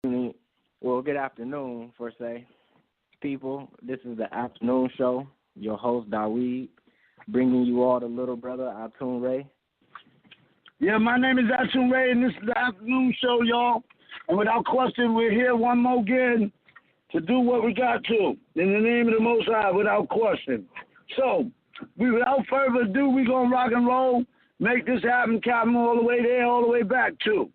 evening, well, good afternoon, for say, people. This is the afternoon show. Your host, Daweed, bringing you all the little brother, ATUN-RE. Yeah, my name is ATUN-RE, and this is the afternoon show, y'all. And without question, we're here one more again to do what we got to, in the name of the Most High, without question. So, without further ado, we're going to rock and roll, make this happen, Captain, all the way there, all the way back, too.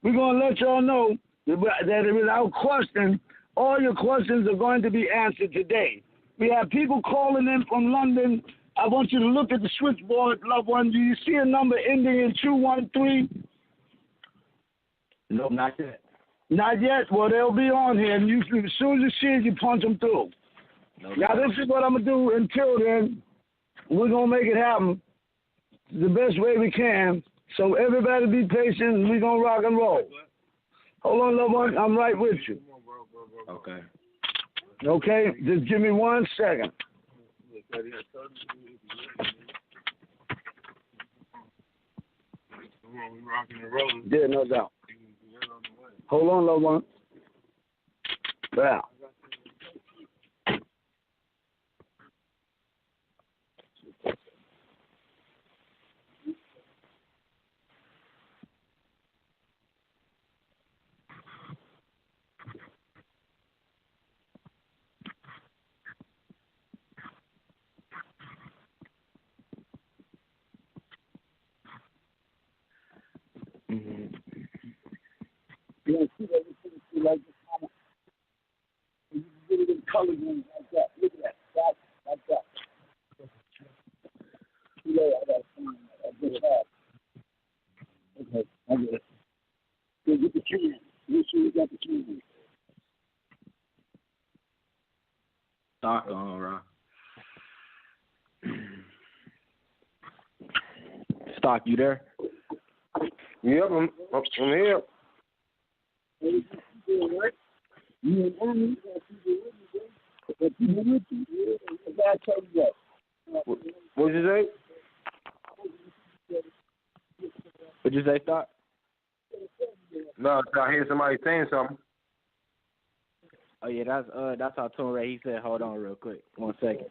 We're going to let y'all know that without question, all your questions are going to be answered today. We have people calling in from London. I want you to look at the switchboard, loved one. Do you see a number ending in 213? No, not yet. Not yet? Well, they'll be on here, and as soon as you see it, you punch them through. No, now, this is what I'm going to do. Until then, we're going to make it happen the best way we can. So everybody be patient, and we're going to rock and roll. Hold on, loved one. I'm right with you. Okay. Okay? Just give me 1 second. Yeah, no doubt. Hold on, loved one. Yeah. Yeah, see that? You like this comment? You get it in color like that. Look at that. That like that. Yeah, I got it. I get it out. Okay, I get it. So get the can. Make sure you got the can. Stock on, Ron. Stock, you there? Yep, I'm here. What'd you say? What'd you say, Stock? No, I hear somebody saying something. Oh yeah, that's ATUN-RE. He said, hold on real quick. 1 second.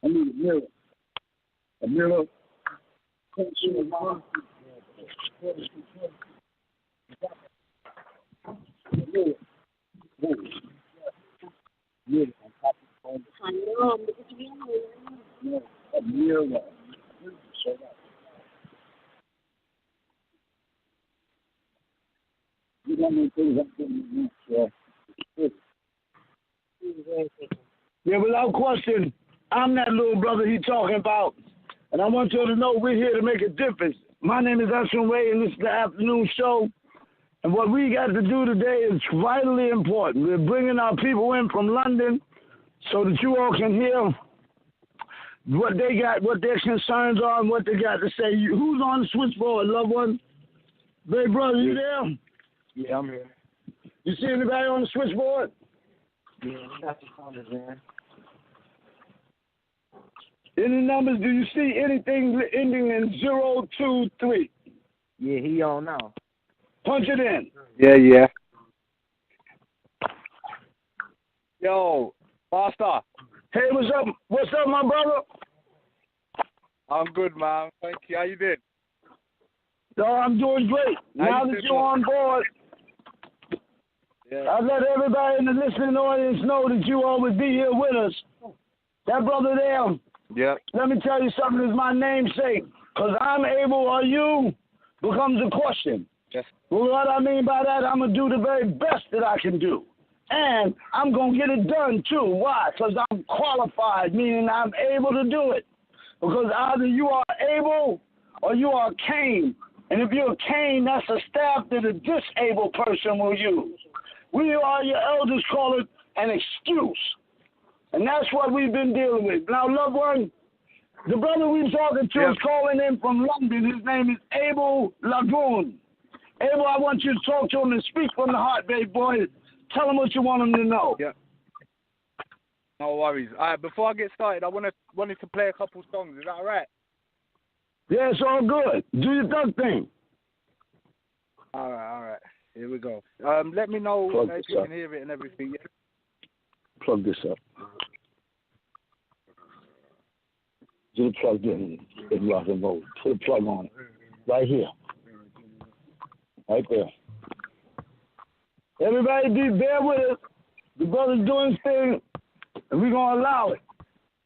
I need a mirror. A mirror. Yeah, without question, I'm that little brother he talking about, and I want you to know we're here to make a difference. My name is ATUN-RE, and this is the afternoon show, and what we got to do today is vitally important. We're bringing our people in from London so that you all can hear what they got, what their concerns are, and what they got to say. Who's on the switchboard, loved one? Big brother, you there? Yeah, I'm here. You see anybody on the switchboard? Yeah, we got some callers, man. Any numbers? Do you see anything ending in 023? Yeah, he on now. Punch it in. Yeah. Yo, Pastor. Hey, what's up? What's up, my brother? I'm good, man. Thank you. How you doing? No, I'm doing great. Now that you're on board, I let everybody in the listening audience know that you all would be here with us. That brother there, let me tell you something, is my namesake. Because I'm able or you becomes a question. Yes. Well, what I mean by that, I'm going to do the very best that I can do. And I'm going to get it done, too. Why? Because I'm qualified, meaning I'm able to do it. Because either you are able or you are Cain. And if you're Cain, that's a staff that a disabled person will use. We are, your elders call it, an excuse. And that's what we've been dealing with. Now, loved one, the brother we're talking to is calling in from London. His name is Abel Lagoon. Abel, I want you to talk to him and speak from the heart, baby boy. Tell him what you want him to know. Yeah. No worries. All right, before I get started, I wanted to play a couple songs. Is that all right? Yeah, it's all good. Do your thug thing. All right. Here we go. Let me know if you can hear it and everything. Yeah? Plug this up. Get it plugged in rock and roll. Put a plug on it. Right here. Right there. Everybody bear with us. The brother's doing his thing, and we're going to allow it.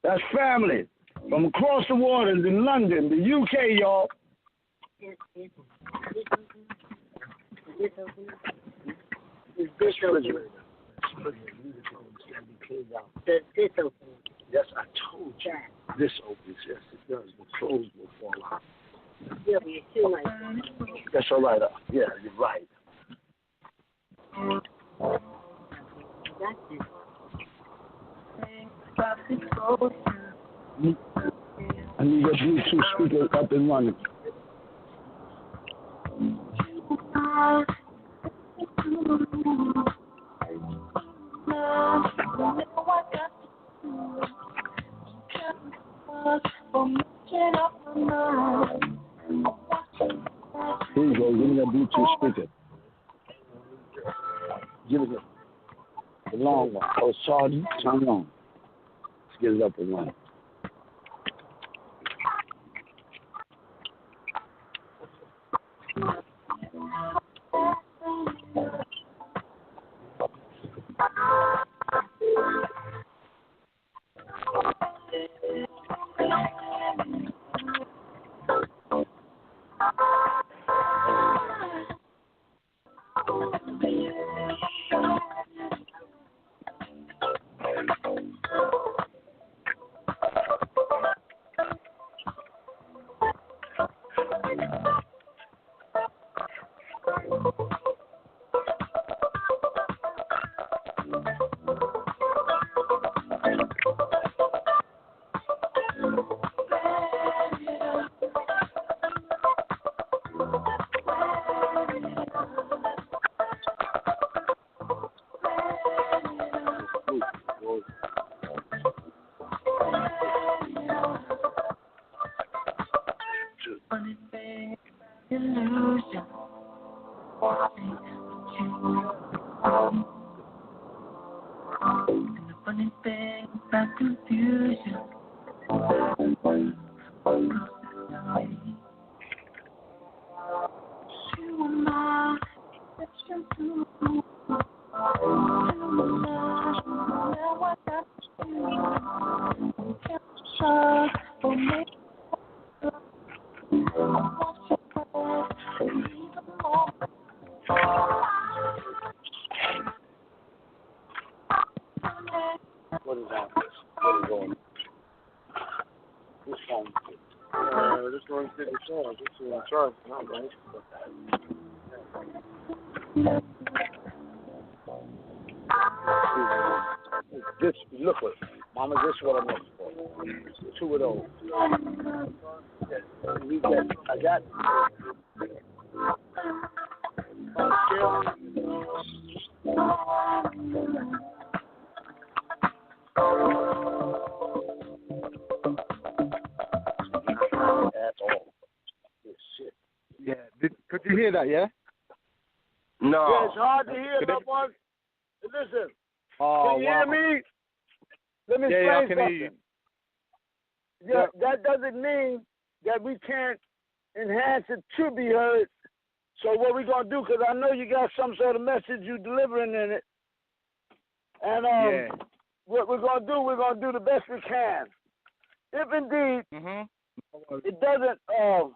That's family. From across the waters in London, the UK, y'all. This refrigerator. Yes, I told you. This opens, yes, it does. The clothes will fall out. Yeah, but you're too late. That's all right. Yeah, you're right. I need your Bluetooth speaker up and running. Here you go. Give me that Bluetooth speaker. Give it the long one. Oh, sorry. Turn it on. Let's get it up and running. What is on this? What is on? This phone. This one's getting charged. This one's charged. Not right. This, look what, Mama, this is what I'm looking for. Two of those. I got. That's all. This shit. Yeah. Could you hear that? Yeah. No. Yeah, it's hard to hear, no one. Listen. Oh, can you hear me? let me Yeah, I explain can hear something. you. Yeah, that doesn't mean that we can't enhance it to be heard. So what we're going to do, because I know you got some sort of message you delivering in it. And what we're going to do, we're going to do the best we can. If indeed it doesn't roll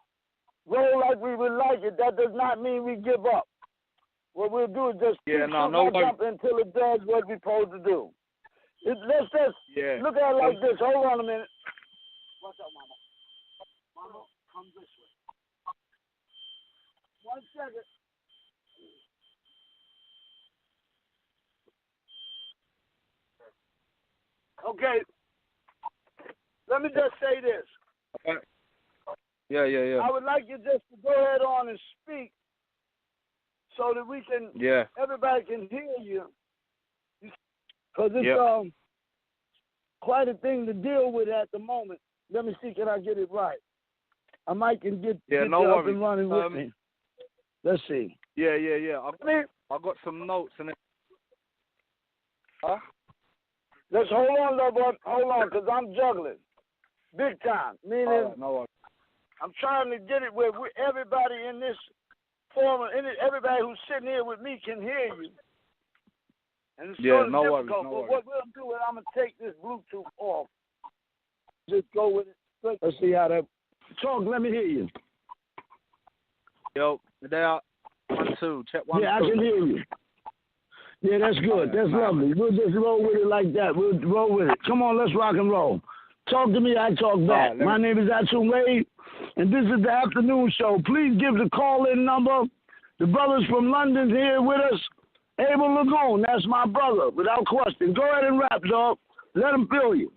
like we would like it, that does not mean we give up. What we'll do is just keep jump until it does what we're supposed to do. Let's just look at it like this. Hold on a minute. What's up, Mama? Mama, come this way. 1 second. Okay. Let me just say this. Okay. Yeah. I would like you just to go ahead on and speak so that we can, everybody can hear you. Because it's quite a thing to deal with at the moment. Let me see, can I get it right? I might can get you up and running with me. Let's see. Yeah. I got some notes and Let's hold on, love. Hold on, because I'm juggling. Big time. Meaning, I'm trying to get it where everybody in this forum, everybody who's sitting here with me can hear you. And it's sort of difficult, but what we'll do is I'm going to take this Bluetooth off. Just go with it. Let's see how that... Talk, let me hear you. Yo, there. 1, 2. Check 1, 2. Yeah, I can hear you. Yeah, that's good. That's lovely. We'll just roll with it like that. We'll roll with it. Come on, let's rock and roll. Talk to me, I talk back. My name is ATUN-RE, and this is the afternoon show. Please give the call-in number. The brothers from London here with us. Abel Lagoon, that's my brother, without question. Go ahead and rap, dog. Let them feel you.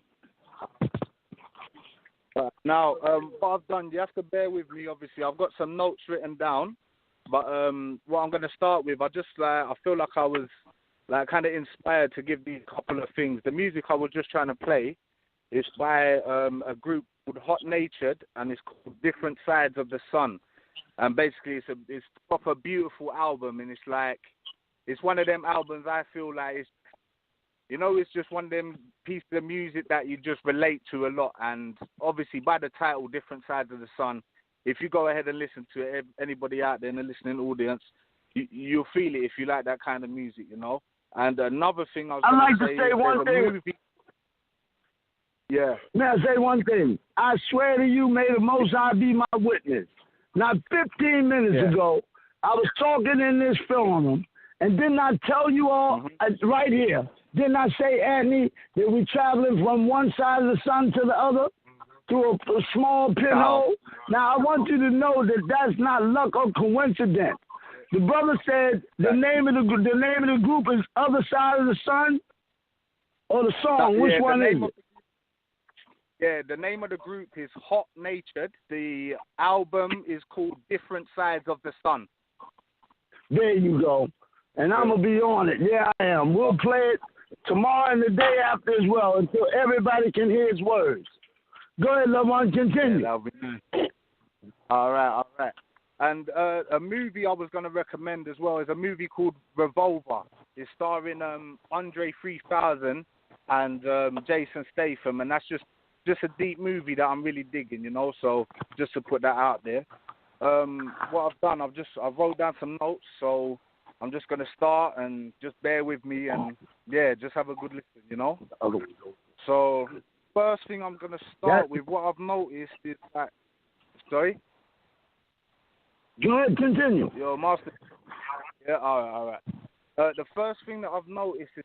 Now, what I've done, you have to bear with me, obviously. I've got some notes written down, but what I'm going to start with, I feel like I was kind of inspired to give these couple of things. The music I was just trying to play is by a group called Hot Natured, and it's called Different Sides of the Sun. And basically, it's a proper beautiful album, and it's one of them albums I feel like it's just one of them pieces of music that you just relate to a lot. And obviously, by the title, Different Sides of the Sun, if you go ahead and listen to it, anybody out there in the listening audience, you'll feel it if you like that kind of music, you know. And another thing I'd like to say one thing. Yeah. Now, say one thing. I swear to you, may the Most High be my witness. Now, 15 minutes ago, I was talking in this forum, and didn't I tell you all right here, didn't I say, Anthony, that we're traveling from one side of the sun to the other through a small pinhole? Now, I want you to know that that's not luck or coincidence. The brother said the name of the group is Other Side of the Sun, or the song. Which one is it? Yeah, the name of the group is Hot Natured. The album is called Different Sides of the Sun. There you go. And I'm going to be on it. Yeah, I am. We'll play it tomorrow and the day after as well until everybody can hear his words. Go ahead, loved one. Continue. Yeah, that'll be nice. All right. And a movie I was going to recommend as well is a movie called Revolver. It's starring Andre 3000 and Jason Statham, and that's just a deep movie that I'm really digging, you know. So just to put that out there. What I've done, I've wrote down some notes, so I'm just gonna start and just bear with me and just have a good listen, you know. So first thing I'm gonna start with, what I've noticed is that. Sorry. Go ahead, continue. Yo, Master. Yeah, all right. The first thing that I've noticed is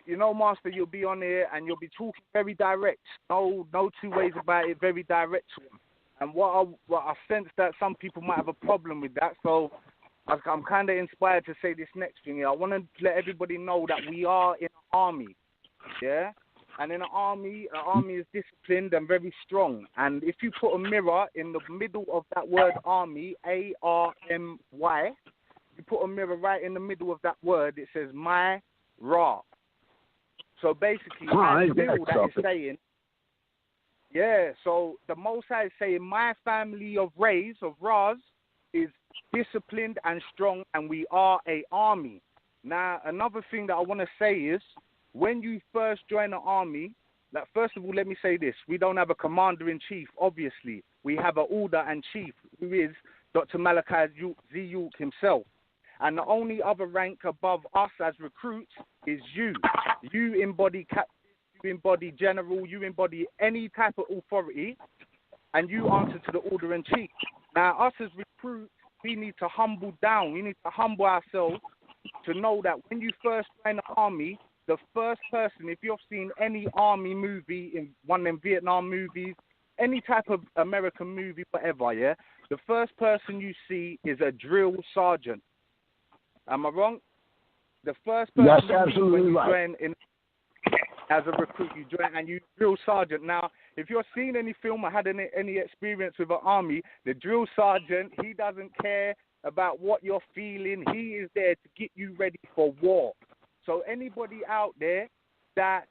you know, Master, you'll be on here and you'll be talking very direct. No two ways about it, very direct to them. And what I sense that some people might have a problem with that. So I'm kind of inspired to say this next thing here. I want to let everybody know that we are in an army, yeah? And in an army is disciplined and very strong. And if you put a mirror in the middle of that word army, A-R-M-Y, you put a mirror right in the middle of that word, it says my Ra. So basically, that is saying, so the Most High is saying my family of Rays, of Ras, is disciplined and strong, and we are a army. Now, another thing that I want to say is when you first join the army, like, first of all, let me say this. We don't have a commander-in-chief, obviously. We have an order-in-chief, who is Dr. Malachi Z. York himself. And the only other rank above us as recruits is you. You embody captain, you embody general, you embody any type of authority, and you answer to the order-in-chief. Now, us as recruits, we need to humble down. We need to humble ourselves to know that when you first join the army, the first person, if you've seen any army movie, in one of them Vietnam movies, any type of American movie, whatever, yeah, the first person you see is a drill sergeant. Am I wrong? The first person That's you absolutely when you right. join in as a recruit, you join and you drill sergeant. Now, if you're seeing any film or had any experience with an army, the drill sergeant, he doesn't care about what you're feeling. He is there to get you ready for war. So anybody out there that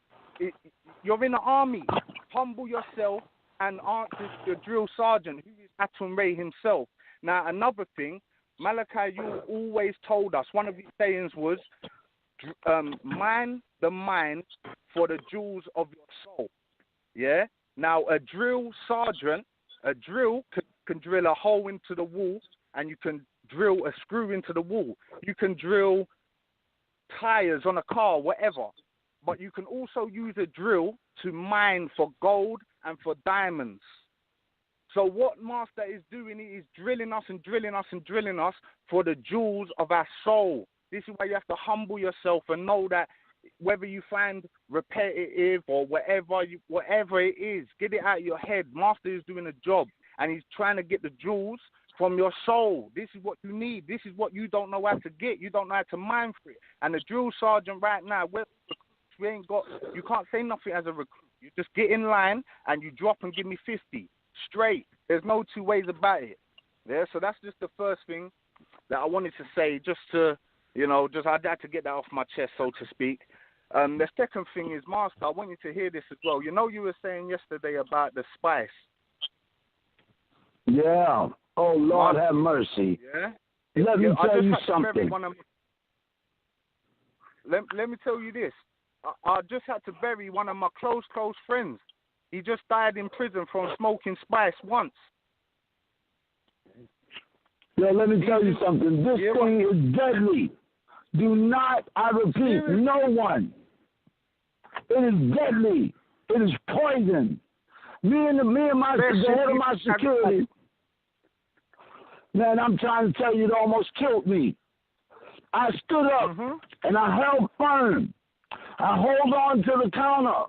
you're in the army, humble yourself and answer to your drill sergeant, who is ATUN-RE himself. Now, another thing, Malachi, you always told us, one of his sayings was, mine the mine for the jewels of your soul. Yeah? Now, a drill sergeant, a drill can drill a hole into the wall, and you can drill a screw into the wall. You can drill tires on a car, whatever. But you can also use a drill to mine for gold and for diamonds. So what Master is doing is drilling us and drilling us and drilling us for the jewels of our soul. This is why you have to humble yourself and know that whether you find repetitive or whatever it is, get it out of your head. Master is doing a job, and he's trying to get the jewels from your soul. This is what you need. This is what you don't know how to get. You don't know how to mine for it. And the drill sergeant right now, you can't say nothing as a recruit. You just get in line and you drop and give me 50 straight. There's no two ways about it. Yeah, so that's just the first thing that I wanted to say, just to, I had to get that off my chest, so to speak. The second thing is, Master, I want you to hear this as well. You were saying yesterday about the spice. Yeah. Oh, Lord, Master, have mercy. Yeah. Let me tell you something. Let me tell you this. I just had to bury one of my close friends. He just died in prison from smoking spice once. Yeah, let me tell you something. This thing is deadly. Do not, I repeat, no one. It is deadly. It is poison. The head of my security, man, I'm trying to tell you, it almost killed me. I stood up and I held firm. I hold on to the counter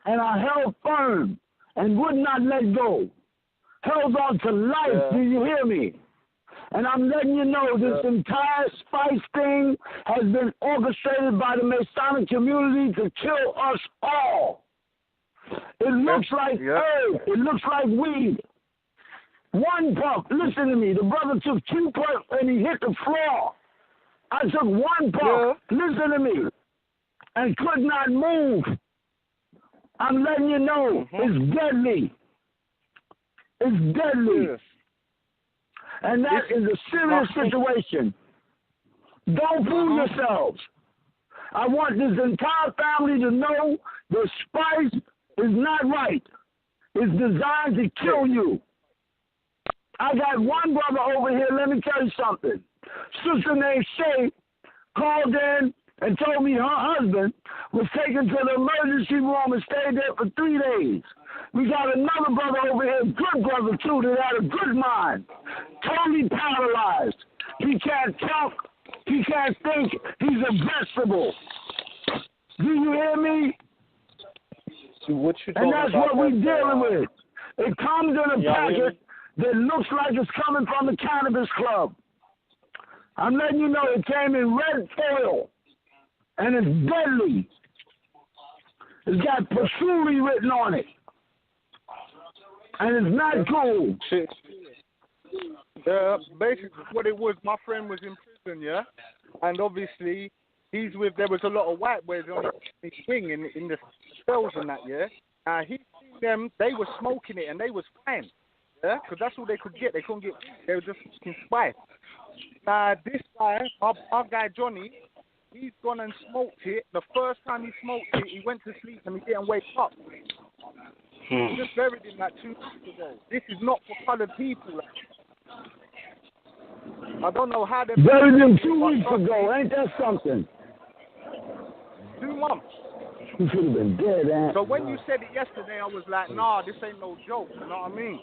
and I held firm and would not let go. Held on to life. Yeah. Do you hear me? And I'm letting you know this entire spice thing has been orchestrated by the Masonic community to kill us all. It looks like herb. It looks like weed. One puff. Listen to me. The brother took 2 puffs and he hit the floor. I took 1 puff. Listen to me. And could not move. I'm letting you know it's deadly. It's deadly. Yes. And that is a serious situation. Don't fool yourselves. I want this entire family to know the spice is not right. It's designed to kill you. I got one brother over here. Let me tell you something. Sister named Shay called in and told me her husband was taken to the emergency room and stayed there for 3 days. We got another brother over here, good brother too, that had a good mind. Totally paralyzed. He can't talk. He can't think. He's a vegetable. Do you hear me? And that's what we're dealing with. It comes in a packet that looks like it's coming from the Cannabis Club. I'm letting you know it came in red foil. And it's deadly. It's got patchouli written on it. And it's not cool. Basically, what it was, my friend was in prison, yeah? And obviously, there was a lot of white boys on his wing in the cells and that, yeah? He seen them, they were smoking it and they was fine, yeah? Because that's all they could get. They couldn't get, they were just smoking spice. This guy, our guy Johnny, he's gone and smoked it. The first time he smoked it, he went to sleep and he didn't wake up. He just buried him like 2 weeks ago. This is not for coloured people. I don't know how they buried him 2 weeks ago. Ain't that something? 2 months. He should have been dead, man. So when you said it yesterday, I was like, nah, this ain't no joke. You know what I mean?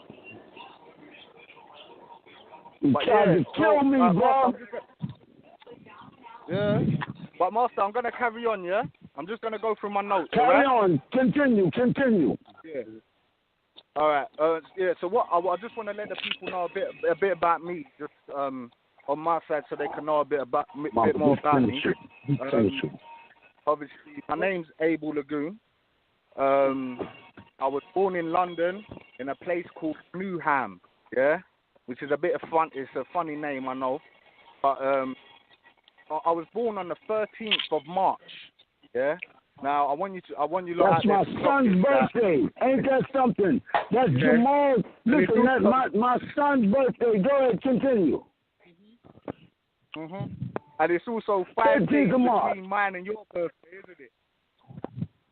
He tried to kill me, bro. Yeah. But, Master, I'm going to carry on, yeah? I'm just going to go through my notes. Carry on. Continue. Yeah. All right. Yeah, so what I just want to let the people know a bit about me, just on my side, so they can know a bit more about me. Obviously, my name's Abel Lagoon. I was born in London in a place called Newham, yeah, which is a bit of fun. It's a funny name, I know, but I was born on the 13th of March, yeah. Now I want you. That's my son's birthday. Ain't that something? That's Jamal. Listen, that's my son's birthday. Go ahead, continue. Mhm. And it's also 5 days between mine and your birthday, isn't it?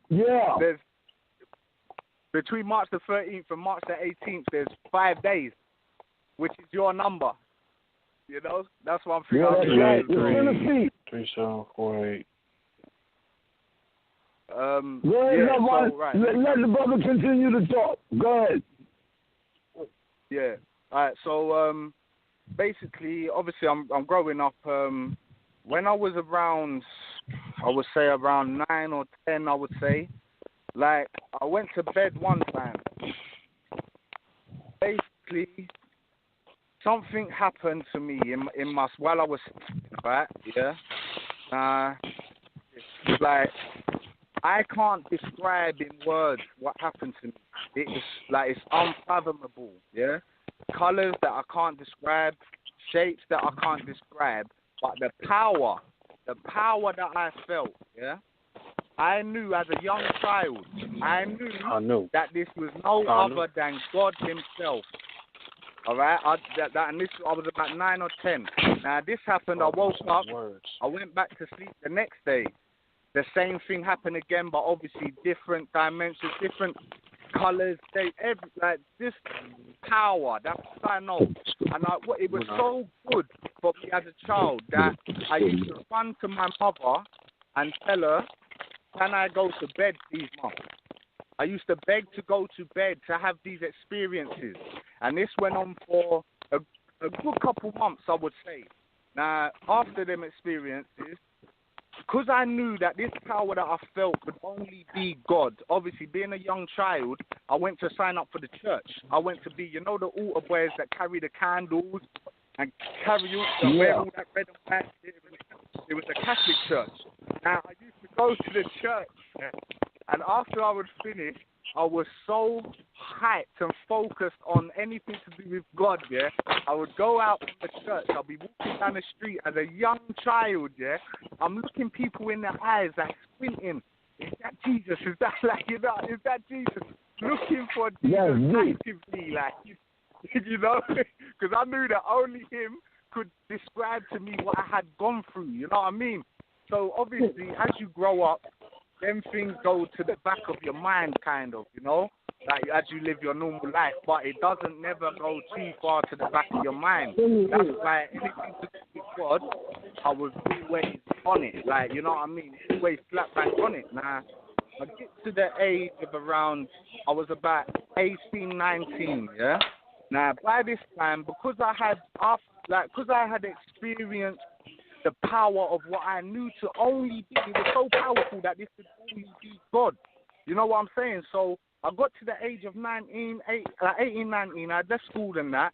Yeah. There's between March the 13th and March the 18th. There's 5 days, which is your number. You know, that's what I'm thinking. Yeah, that's right. 3, 7, 4, 8. Right. Let the brother continue to talk. Go ahead. Yeah. All right. So basically, obviously, I'm growing up. When I was around, I would say around 9 or 10, I would say. Like, I went to bed one time. Basically, something happened to me in my while I was right. Yeah. It's like, I can't describe in words what happened to me. It's unfathomable, yeah? Colors that I can't describe, shapes that I can't describe, but the power that I felt, yeah? I knew as a young child, I knew that this was no other than God himself. All right? I was about 9 or 10. Now, this happened, I woke up, I went back to sleep the next day. The same thing happened again, but obviously different dimensions, different colors, like this power. That's what I know. And it was so good for me as a child that I used to run to my mother and tell her, can I go to bed, please, Mom? I used to beg to go to bed to have these experiences. And this went on for a good couple months, I would say. Now, after them experiences, because I knew that this power that I felt could only be God. Obviously, being a young child, I went to sign up for the church. I went to be, the altar boys that carry the candles and wear all that red and black. It was a Catholic church. Now, I used to go to the church, and after I would finish, I was so hyped and focused on anything to do with God, yeah. I would go out from the church. I'll be walking down the street as a young child, yeah. I'm looking people in the eyes, like squinting. Is that Jesus? Is that is that Jesus? Looking for Jesus actively, like, because I knew that only him could describe to me what I had gone through, you know what I mean? So obviously, as you grow up, them things go to the back of your mind, kind of, like as you live your normal life, but it doesn't never go too far to the back of your mind. That's why anything to do with God, I was always on it, like, you know what I mean? Always flat bang on it. Now, I get to the age of around, I was about 18, 19, yeah? Now, by this time, because I had experienced the power of what I knew to only be, it was so powerful that this could only be God. You know what I'm saying? So I got to the age of 18, 19, I left school and that,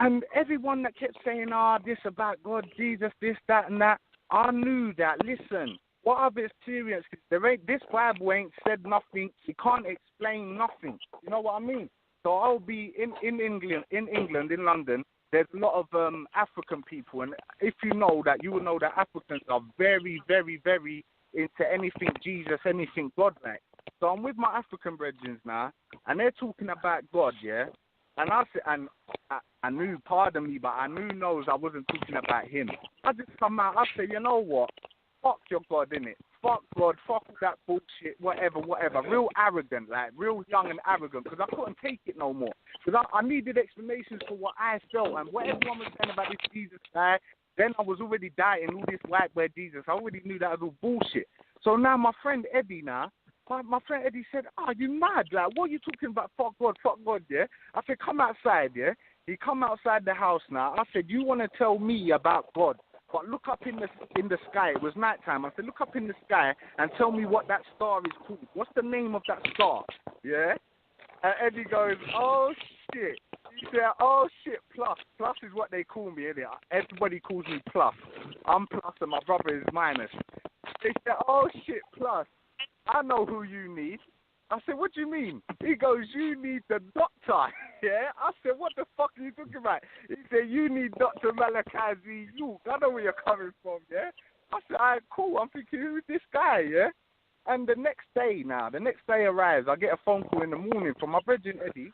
and everyone that kept saying, this about God, Jesus, this, that, and that, I knew that, listen, what I've experienced, this Bible ain't said nothing, it can't explain nothing. You know what I mean? So I'll be in England, in London. There's a lot of African people, and if you know that, you will know that Africans are very, very, very into anything Jesus, anything God-like. So I'm with my African brethren now, and they're talking about God, yeah? And I said, and I knew, pardon me, but I knew knows I wasn't talking about him. I just come out, I said, you know what? fuck your God, innit? Fuck God, fuck all that bullshit, whatever. Real arrogant, like, real young and arrogant, because I couldn't take it no more. Because I needed explanations for what I felt, and what everyone was saying about this Jesus guy, then I was already dying, all this white boy Jesus. I already knew that was all bullshit. So now my friend Eddie my friend Eddie said, you mad? Like, what are you talking about? Fuck God, yeah? I said, come outside, yeah? He come outside the house now. I said, you want to tell me about God, but look up in the sky. It was nighttime. I said, look up in the sky and tell me what that star is called. What's the name of that star? Yeah? And Eddie goes, oh, shit. He said, oh, shit, Plus. Plus is what they call me, innit? Everybody calls me Plus. I'm Plus and my brother is Minus. They said, oh, shit, Plus. I know who you need. I said, what do you mean? He goes, you need the doctor. Yeah? I said, what the fuck are you talking about? He said, you need Dr. Malachi Luke. I know where you're coming from, yeah? I said, all right, cool. I'm thinking, who's this guy, yeah? And the next day arrives. I get a phone call in the morning from my brethren, Eddie.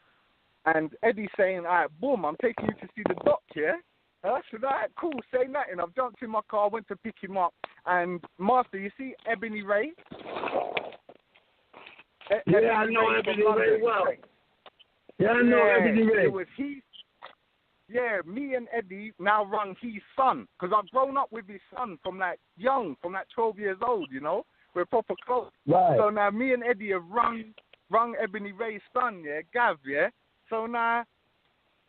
And Eddie's saying, all right, boom, I'm taking you to see the doc, yeah? I said, all right, cool, say nothing. I've jumped in my car, went to pick him up. And, Master, you see Ebony Ray? Yeah, I know Ebony Ray well. Yeah, I know Ebony Ray. It was me and Eddie now run his son. Because I've grown up with his son from like 12 years old, you know? We're proper close. Right. So now me and Eddie have rung Ebony Ray's son, yeah, Gav, yeah? So now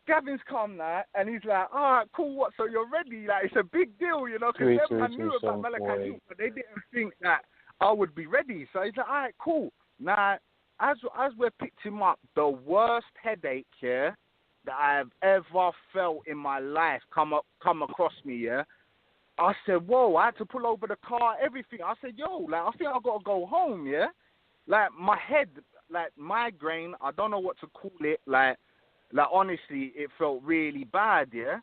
Gavin's come now, and he's like, all right, cool, what? So you're ready? Like, it's a big deal, you know? Because everyone knew about Malachi, but they didn't think that I would be ready. So he's like, all right, cool. Now, as we picked him up, the worst headache, yeah, that I've ever felt in my life come across me, yeah. I said, whoa, I had to pull over the car, everything. I said, yo, like, I think I got to go home, yeah. Like, my head, like, migraine, I don't know what to call it, like honestly, it felt really bad, yeah.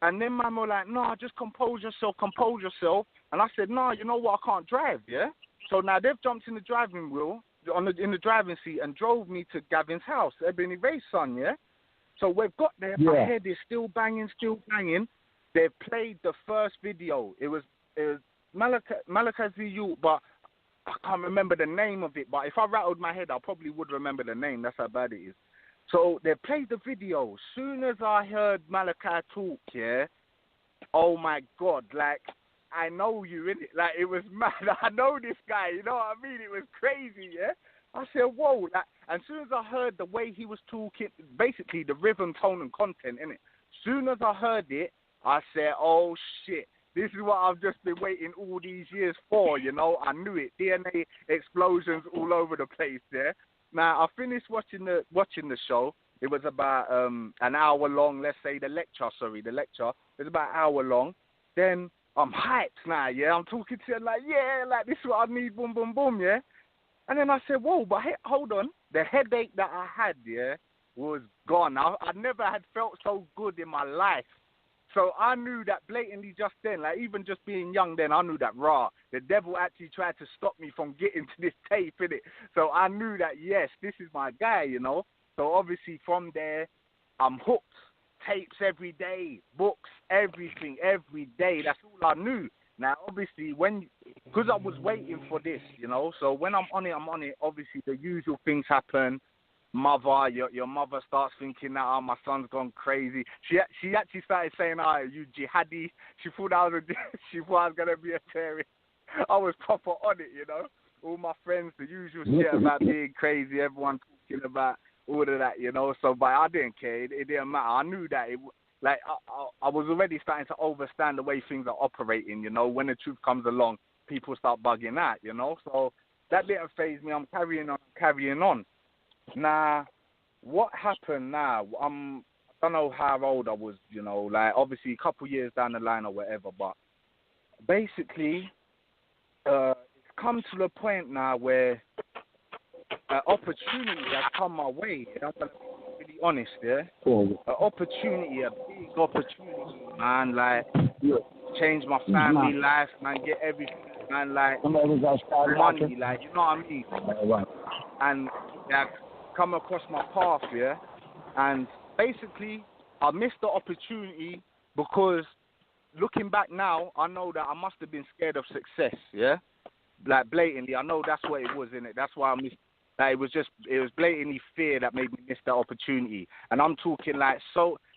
And then man were like, no, just compose yourself. And I said, no, you know what, I can't drive, yeah. So now they've jumped in the driving wheel, in the driving seat, and drove me to Gavin's house, Ebony Ray's son, yeah. So we've got there, my head is still banging. They've played the first video. It was Malachi Ziyut, but I can't remember the name of it. But if I rattled my head, I probably would remember the name. That's how bad it is. So they played the video. Soon as I heard Malachi talk, yeah, oh my God, like, I know you, innit? Like, it was mad. I know this guy, you know what I mean? It was crazy, yeah? I said, whoa. Like, and as soon as I heard the way he was talking, basically the rhythm, tone, and content, innit? As soon as I heard it, I said, oh, shit. This is what I've just been waiting all these years for, you know? I knew it. DNA explosions all over the place, yeah? Now, I finished watching the show. It was about an hour long, let's say the lecture. It was about an hour long. Then I'm hyped now, yeah? I'm talking to him like, yeah, like this is what I need, boom, boom, boom, yeah? And then I said, whoa, but hold on. The headache that I had, yeah, was gone. I never had felt so good in my life. So I knew that blatantly just then, like even just being young then, I knew that the devil actually tried to stop me from getting to this tape, innit? So I knew that, yes, this is my guy, you know? So obviously from there, I'm hooked. Tapes every day, books, everything, every day. That's all I knew. Now, obviously, because I was waiting for this, you know, so when I'm on it, obviously the usual things happen. Mother, your mother starts thinking that, my son's gone crazy. She actually started saying, you jihadi. She thought I was going to be a terrorist. I was proper on it, you know. All my friends, the usual shit about being crazy, everyone talking about all of that, you know. So, but I didn't care. It didn't matter. I knew that I was already starting to understand the way things are operating, you know. When the truth comes along, people start bugging out, you know. So that didn't faze me. I'm carrying on. Now, what happened now? I don't know how old I was, you know, like obviously a couple years down the line or whatever, but basically, it's come to the point now where an opportunity has come my way. I'm going to be really honest, yeah? An opportunity, a big opportunity, man, like, change my family life, man, get everything, man, like, money, like, you know what I mean? And, yeah, come across my path, yeah? And basically, I missed the opportunity because looking back now, I know that I must have been scared of success, yeah? Like, blatantly, I know that's what it was, innit? That's why I missed. Like, it was blatantly fear that made me miss that opportunity. And I'm talking like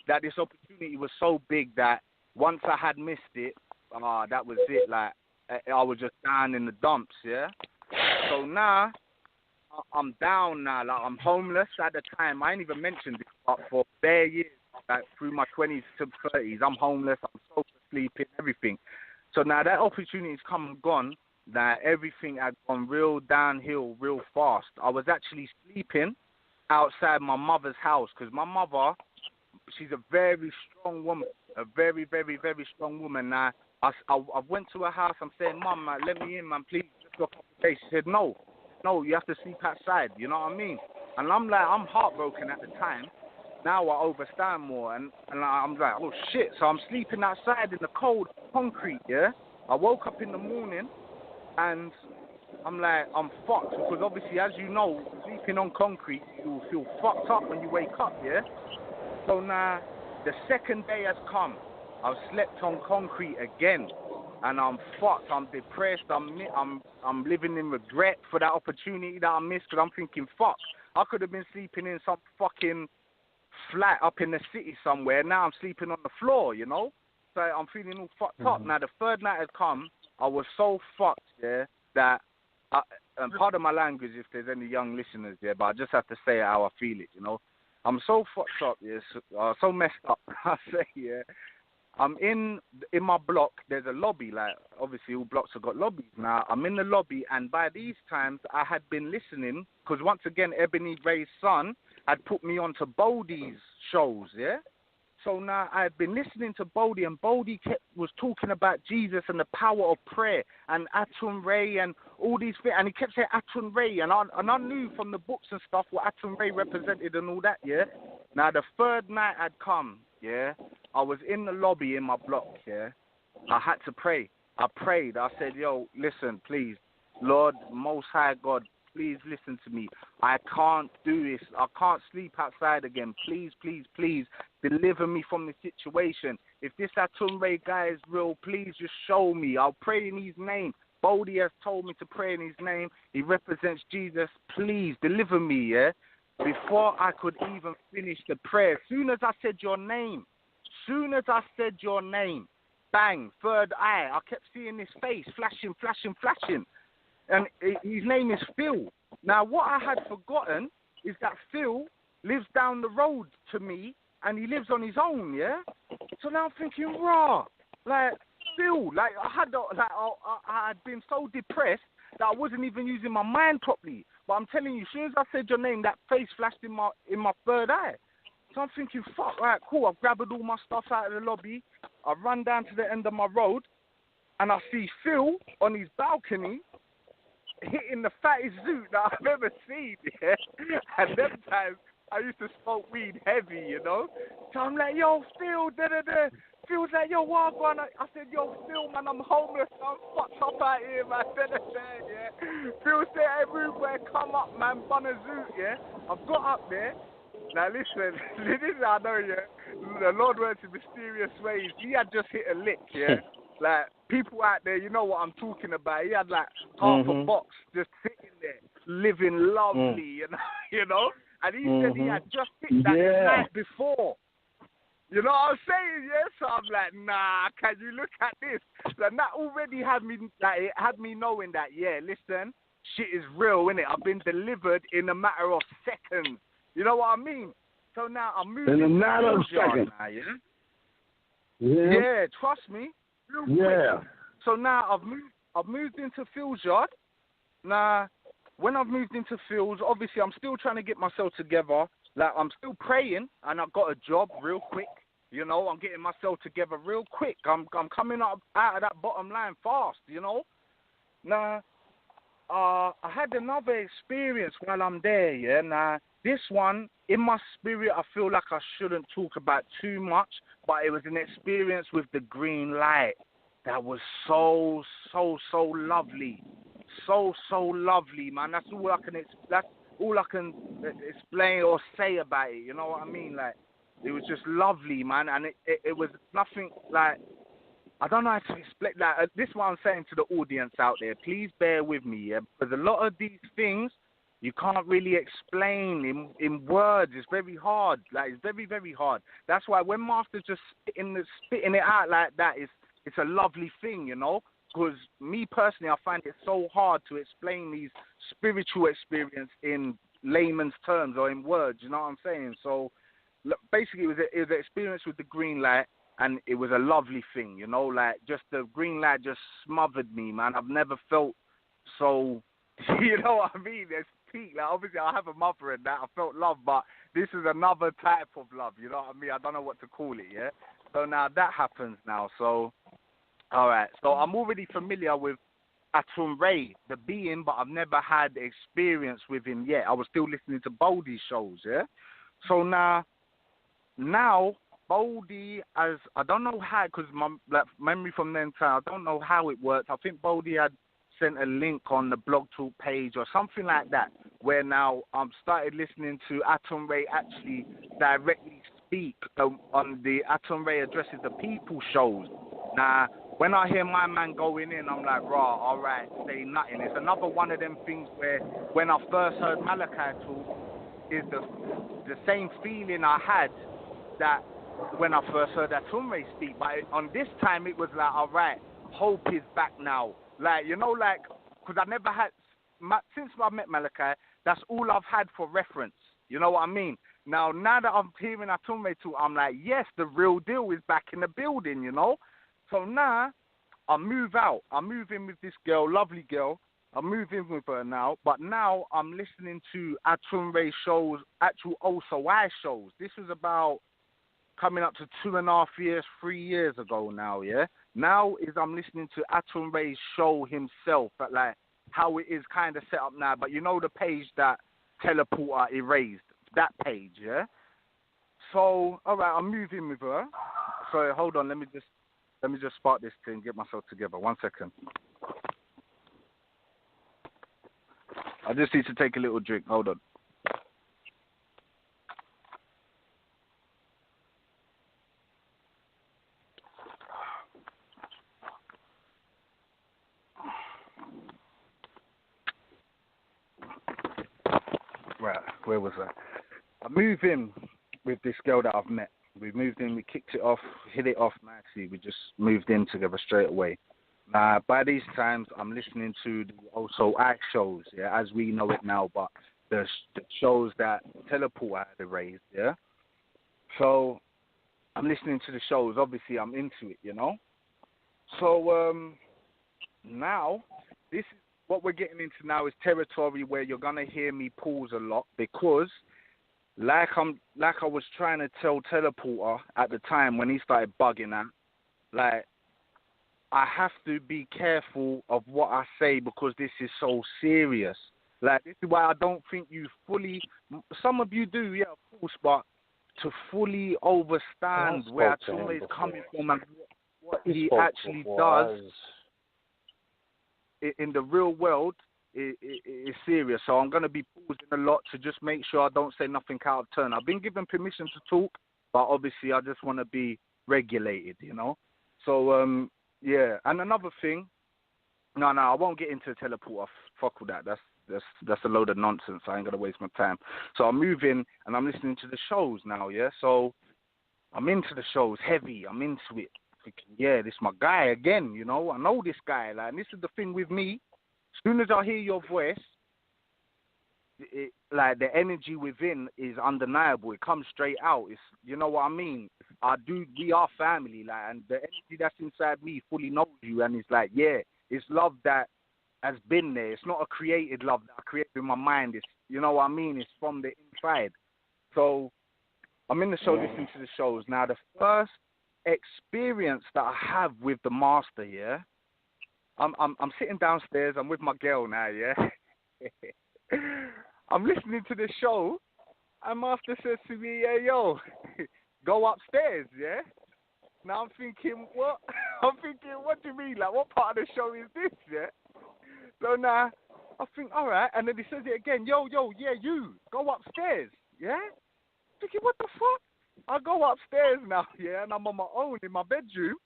that this opportunity was so big that once I had missed it, that was it. Like, I was just down in the dumps, yeah? So now, I'm down now. Like, I'm homeless at the time. I ain't even mentioned it, but for bare years, like through my 20s to 30s, I'm homeless. I'm sofa sleeping, everything. So now that opportunity's come and gone. That everything had gone real downhill real fast. I was actually sleeping outside my mother's house because my mother, she's a very strong woman, a very, very, very strong woman. Now, I went to her house. I'm saying, Mum, man, let me in, man, please. Just for a couple of days. She said, no, you have to sleep outside. You know what I mean? And I'm heartbroken at the time. Now I understand more. And I'm like, oh, shit. So I'm sleeping outside in the cold concrete, yeah? I woke up in the morning. And I'm like, I'm fucked, because obviously, as you know, sleeping on concrete, you will feel fucked up when you wake up, yeah? So now, the second day has come. I've slept on concrete again, and I'm fucked. I'm depressed. I'm living in regret for that opportunity that I missed, because I'm thinking, fuck, I could have been sleeping in some fucking flat up in the city somewhere. Now I'm sleeping on the floor, you know? So I'm feeling all fucked up. Now, the third night has come. I was so fucked, yeah, that, and pardon my language if there's any young listeners, yeah, but I just have to say how I feel it, you know. I'm so fucked up, yeah, so messed up, I say, yeah. I'm in my block, there's a lobby, like, obviously all blocks have got lobbies. Now, I'm in the lobby, and by these times, I had been listening, because once again, Ebony Ray's son had put me onto Bodie's shows, yeah. So now I've been listening to Bodie, and Bodie was talking about Jesus and the power of prayer and ATUN-RE and all these things, and he kept saying ATUN-RE, and I knew from the books and stuff what ATUN-RE represented and all that, yeah. Now the third night had come, yeah. I was in the lobby in my block, yeah. I had to pray. I prayed. I said, yo, listen, please, Lord, Most High God, please listen to me. I can't do this. I can't sleep outside again. Please, please, please deliver me from the situation. If this ATUN-RE guy is real, please just show me. I'll pray in his name. Bodie has told me to pray in his name. He represents Jesus. Please deliver me, yeah? Before I could even finish the prayer, as soon as I said your name, bang, third eye, I kept seeing his face flashing, flashing, flashing. And his name is Phil. Now, what I had forgotten is that Phil lives down the road to me, and he lives on his own, yeah? So now I'm thinking, raw, like, Phil, like, I had been so depressed that I wasn't even using my mind properly. But I'm telling you, as soon as I said your name, that face flashed in my third eye. So I'm thinking, fuck, right, cool. I've grabbed all my stuff out of the lobby. I run down to the end of my road, and I see Phil on his balcony, hitting the fattest zoot that I've ever seen, yeah? And them times, I used to smoke weed heavy, you know? So I'm like, yo, Phil, da-da-da. Phil's like, yo, what, man? I said, yo, Phil, man, I'm homeless. I'm fucked up out here, man. Da-da-da, yeah? Phil said, everywhere, come up, man, bun a zoot, yeah? I've got up there. Now, listen, this is how I know, yeah? The Lord works in mysterious ways. He had just hit a lick, yeah? Like, people out there, you know what I'm talking about. He had, like, half a box just sitting there, living lovely, you know? And he said he had just hit that the night before. You know what I'm saying? Yeah? So I'm like, nah, can you look at this? And that already had me, like, it had me knowing that, yeah, listen, shit is real, innit? I've been delivered in a matter of seconds. You know what I mean? So now I'm moving in a matter of seconds. Now, yeah, trust me. Quick. So now I've moved into Phil's yard. Now, when I've moved into Phil's, obviously I'm still trying to get myself together. Like, I'm still praying, and I've got a job real quick. You know, I'm getting myself together real quick. I'm coming out of that bottom line fast, you know. Now, I had another experience while I'm there, yeah. Now, this one, in my spirit, I feel like I shouldn't talk about too much, but it was an experience with the green light that was so lovely. So lovely, man. That's all I can explain or say about it, you know what I mean? Like, it was just lovely, man, and it was nothing like, I don't know how to explain that. This is what I'm saying to the audience out there. Please bear with me, yeah? Because a lot of these things you can't really explain in words. It's very hard. Like, it's very, very hard. That's why when Master's just spitting it out like that, it's a lovely thing, you know? Because me personally, I find it so hard to explain these spiritual experience in layman's terms or in words, you know what I'm saying? So basically, it was an experience with the green light, and it was a lovely thing, you know? Like, just the green light just smothered me, man. I've never felt so, you know what I mean? It's peak. Like, obviously, I have a mother and that. I felt love, but this is another type of love, you know what I mean? I don't know what to call it, yeah? So now that happens now, so... All right, so I'm already familiar with ATUN-RE, the being, but I've never had experience with him yet. I was still listening to Boldy's shows, yeah? So now Boldy, I don't know how, because my memory from then time, I don't know how it worked. I think Boldy had sent a link on the Blog Talk page or something like that, where now I've started listening to ATUN-RE actually directly speak on the ATUN-RE Addresses the People shows. Now, when I hear my man going in, I'm like, raw, all right, say nothing. It's another one of them things where when I first heard Malachi talk, is the same feeling I had that when I first heard ATUN-RE speak. But on this time, it was like, all right, hope is back now. Like, you know, like, because I never had, since I met Malachi, that's all I've had for reference. You know what I mean? Now that I'm hearing ATUN-RE talk, I'm like, yes, the real deal is back in the building, you know? So now, I move out. I move in with this girl, lovely girl. I move in with her now. But now I'm listening to ATUN-RE shows, actual OSOICE shows. This was about coming up to 2.5 years, 3 years ago now, yeah? Now I'm listening to ATUN-RE's show himself, but like how it is kind of set up now. But you know the page that Teleporter erased, that page, yeah? So, all right, I'm moving with her. So, hold on, let me just spark this thing, get myself together. 1 second. I just need to take a little drink. Hold on. Right, where was I? I moved in with this girl that I've met. We moved in, we kicked it off, hit it off nicely. We just moved in together straight away. By these times, I'm listening to the OSOICE shows, yeah, as we know it now, but the shows that Teleport had erased, yeah. So I'm listening to the shows. Obviously, I'm into it, you know. So now, this is what we're getting into now is territory where you're gonna hear me pause a lot because. Like I was trying to tell Teleporter at the time when he started bugging out, like, I have to be careful of what I say because this is so serious. Like, this is why I don't think you fully, some of you do, yeah, of course, but to fully understand where ATUN-RE is coming from and what he actually does in the real world, is serious, so I'm going to be pausing a lot to just make sure I don't say nothing out of turn. I've been given permission to talk, but obviously I just want to be regulated, you know. So, yeah, and another thing, no, I won't get into Teleporter. Fuck with that. That's a load of nonsense. I ain't going to waste my time. So I'm moving, and I'm listening to the shows now, yeah. So I'm into the shows heavy. I'm into it. Thinking, yeah, this is my guy again, you know. I know this guy. Like, and this is the thing with me. As soon as I hear your voice, like the energy within is undeniable. It comes straight out. It's, you know what I mean? We are family, like, and the energy that's inside me fully knows you, and it's like, yeah, it's love that has been there. It's not a created love that I created in my mind. It's, you know what I mean? It's from the inside. So I'm in the show, listening to the shows. Now, the first experience that I have with the master, yeah, I'm sitting downstairs. I'm with my girl now, yeah. I'm listening to the show, and master says to me, "Hey, yo, go upstairs, yeah." Now I'm thinking, what? What do you mean? Like, what part of the show is this, yeah? So now I think, all right, and then he says it again, yo, yeah, you go upstairs, yeah. Thinking, what the fuck? I go upstairs now, yeah, and I'm on my own in my bedroom.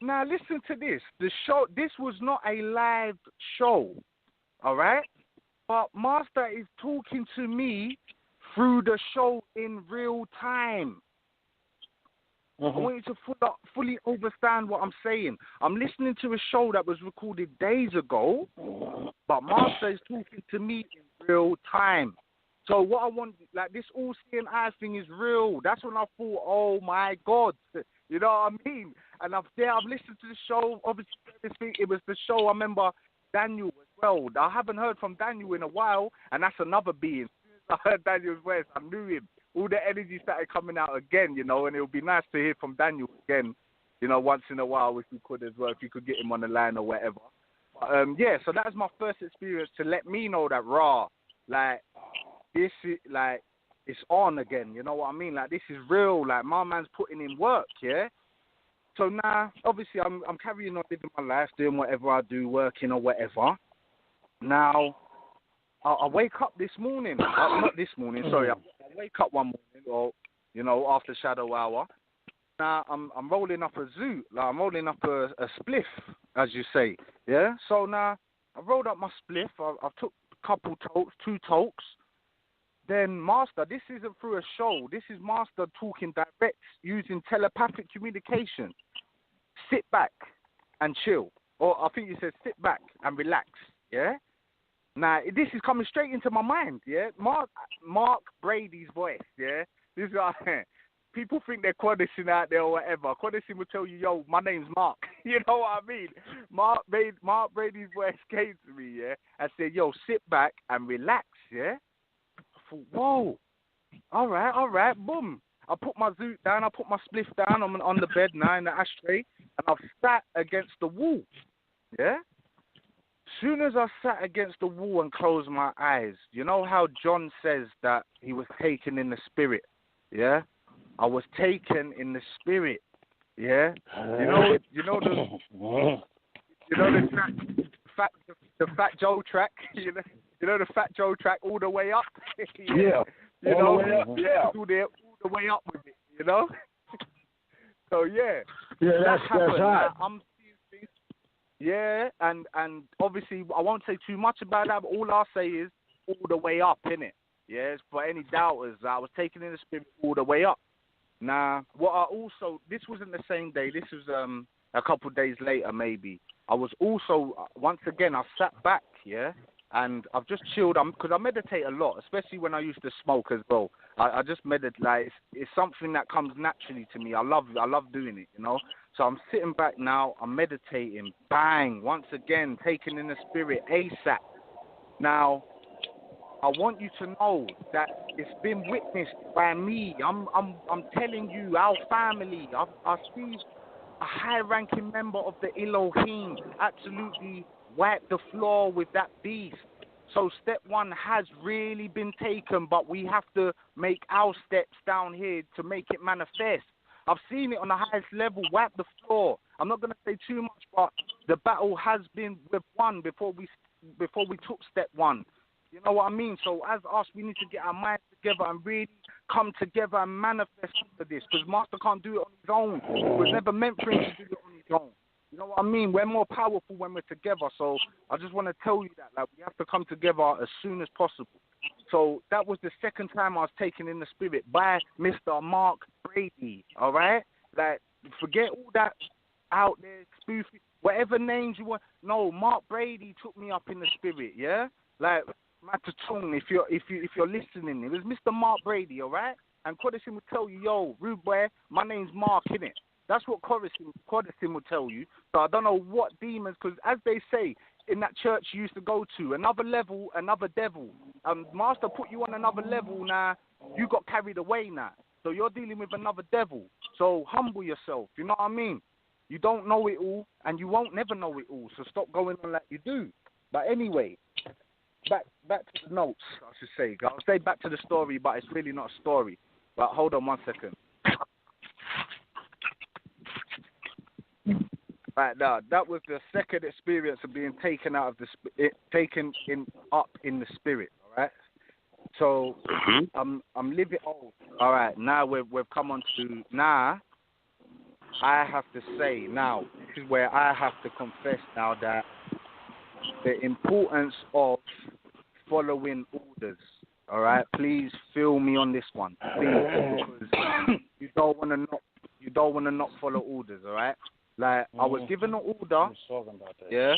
Now listen to this. The show. This was not a live show, all right? But Master is talking to me through the show in real time. I want you to fully understand what I'm saying. I'm listening to a show that was recorded days ago, but Master is talking to me in real time. So what I want, like this all-seeing eye thing is real. That's when I thought, oh my God, you know what I mean? And I've listened to the show. Obviously, it was the show. I remember Daniel as well. I haven't heard from Daniel in a while, and that's another being. As soon as I heard Daniel's voice, I knew him. All the energy started coming out again, you know, and it would be nice to hear from Daniel again, you know, once in a while if you could as well, if you could get him on the line or whatever. But, yeah, so that was my first experience to let me know that, like, this is, like, it's on again, you know what I mean? Like, this is real, like, my man's putting in work, yeah? So now, obviously, I'm carrying on living my life, doing whatever I do, working or whatever. Now, I wake up this morning, not this morning, sorry, I wake up one morning, or, you know, after shadow hour. Now, I'm rolling up a zoot, like I'm rolling up a spliff, as you say, yeah? So now, I rolled up my spliff, I took a couple tokes, 2 tokes. Then Master, this isn't through a show, this is Master talking direct, using telepathic communication. Sit back and chill. Or I think you said sit back and relax, yeah? Now, this is coming straight into my mind, yeah? Mark Brady's voice, yeah? This is what people think they're Quadison out there or whatever. Quadison will tell you, yo, my name's Mark. You know what I mean? Mark Brady's voice came to me, yeah? And said, yo, sit back and relax, yeah? I thought, whoa, all right, boom. I put my zoot down, I put my spliff down on the bed now in the ashtray, and I've sat against the wall, yeah? Soon as I sat against the wall and closed my eyes, you know how John says that he was taken in the spirit, yeah? I was taken in the spirit, yeah? You know the Fat Joe track, you know the Fat Joe track all the way up, Yeah. You all know, the way up. Yeah. all the way up with it, you know? So yeah. Yeah, that's hot. I'm seeing things. Yeah, and obviously I won't say too much about that, but all I'll say is all the way up, innit? Yeah, for any doubters, I was taken in the spirit all the way up. Now, this wasn't the same day, this was a couple days later maybe. I was also, once again, I sat back, yeah, and I've just chilled, because I meditate a lot, especially when I used to smoke as well. I just meditate, like, it's something that comes naturally to me. I love doing it, you know. So I'm sitting back now, I'm meditating, bang, once again, taken in the spirit, ASAP. Now, I want you to know that it's been witnessed by me. I'm telling you, our family, I see a high-ranking member of the Elohim absolutely wipe the floor with that beast. So step 1 has really been taken, but we have to make our steps down here to make it manifest. I've seen it on the highest level, wipe the floor. I'm not going to say too much, but the battle has been won before we took step 1. You know what I mean? So as us, we need to get our minds together and really come together and manifest for this, because Master can't do it on his own. It was never meant for him to do it on his own. You know what I mean? We're more powerful when we're together. So I just want to tell you that, like, we have to come together as soon as possible. So that was the second time I was taken in the spirit by Mr. Mark Brady, all right? Like, forget all that out there, spoofy, whatever names you want. No, Mark Brady took me up in the spirit, yeah? Like, Matatone, if you're listening, it was Mr. Mark Brady, all right? And Quadison will tell you, yo, rude boy, my name's Mark, innit? That's what Quadison will tell you. So I don't know what demons, because as they say, in that church you used to go to, another level, another devil. Master put you on another level now, you got carried away now. So you're dealing with another devil. So humble yourself, you know what I mean? You don't know it all, and you won't never know it all, so stop going on like you do. But anyway, back to the notes, I should say. I'll say back to the story, but it's really not a story. But hold on one second. Right, now, that was the second experience of being taken out of up in the spirit. All right. So I'm living. Oh, all right. Now we've come on to now. I have to say now, this is where I have to confess now that the importance of following orders. All right, please feel me on this one, please, because you don't want to not follow orders. All right, like I was given an order. Just talking about that. Yeah.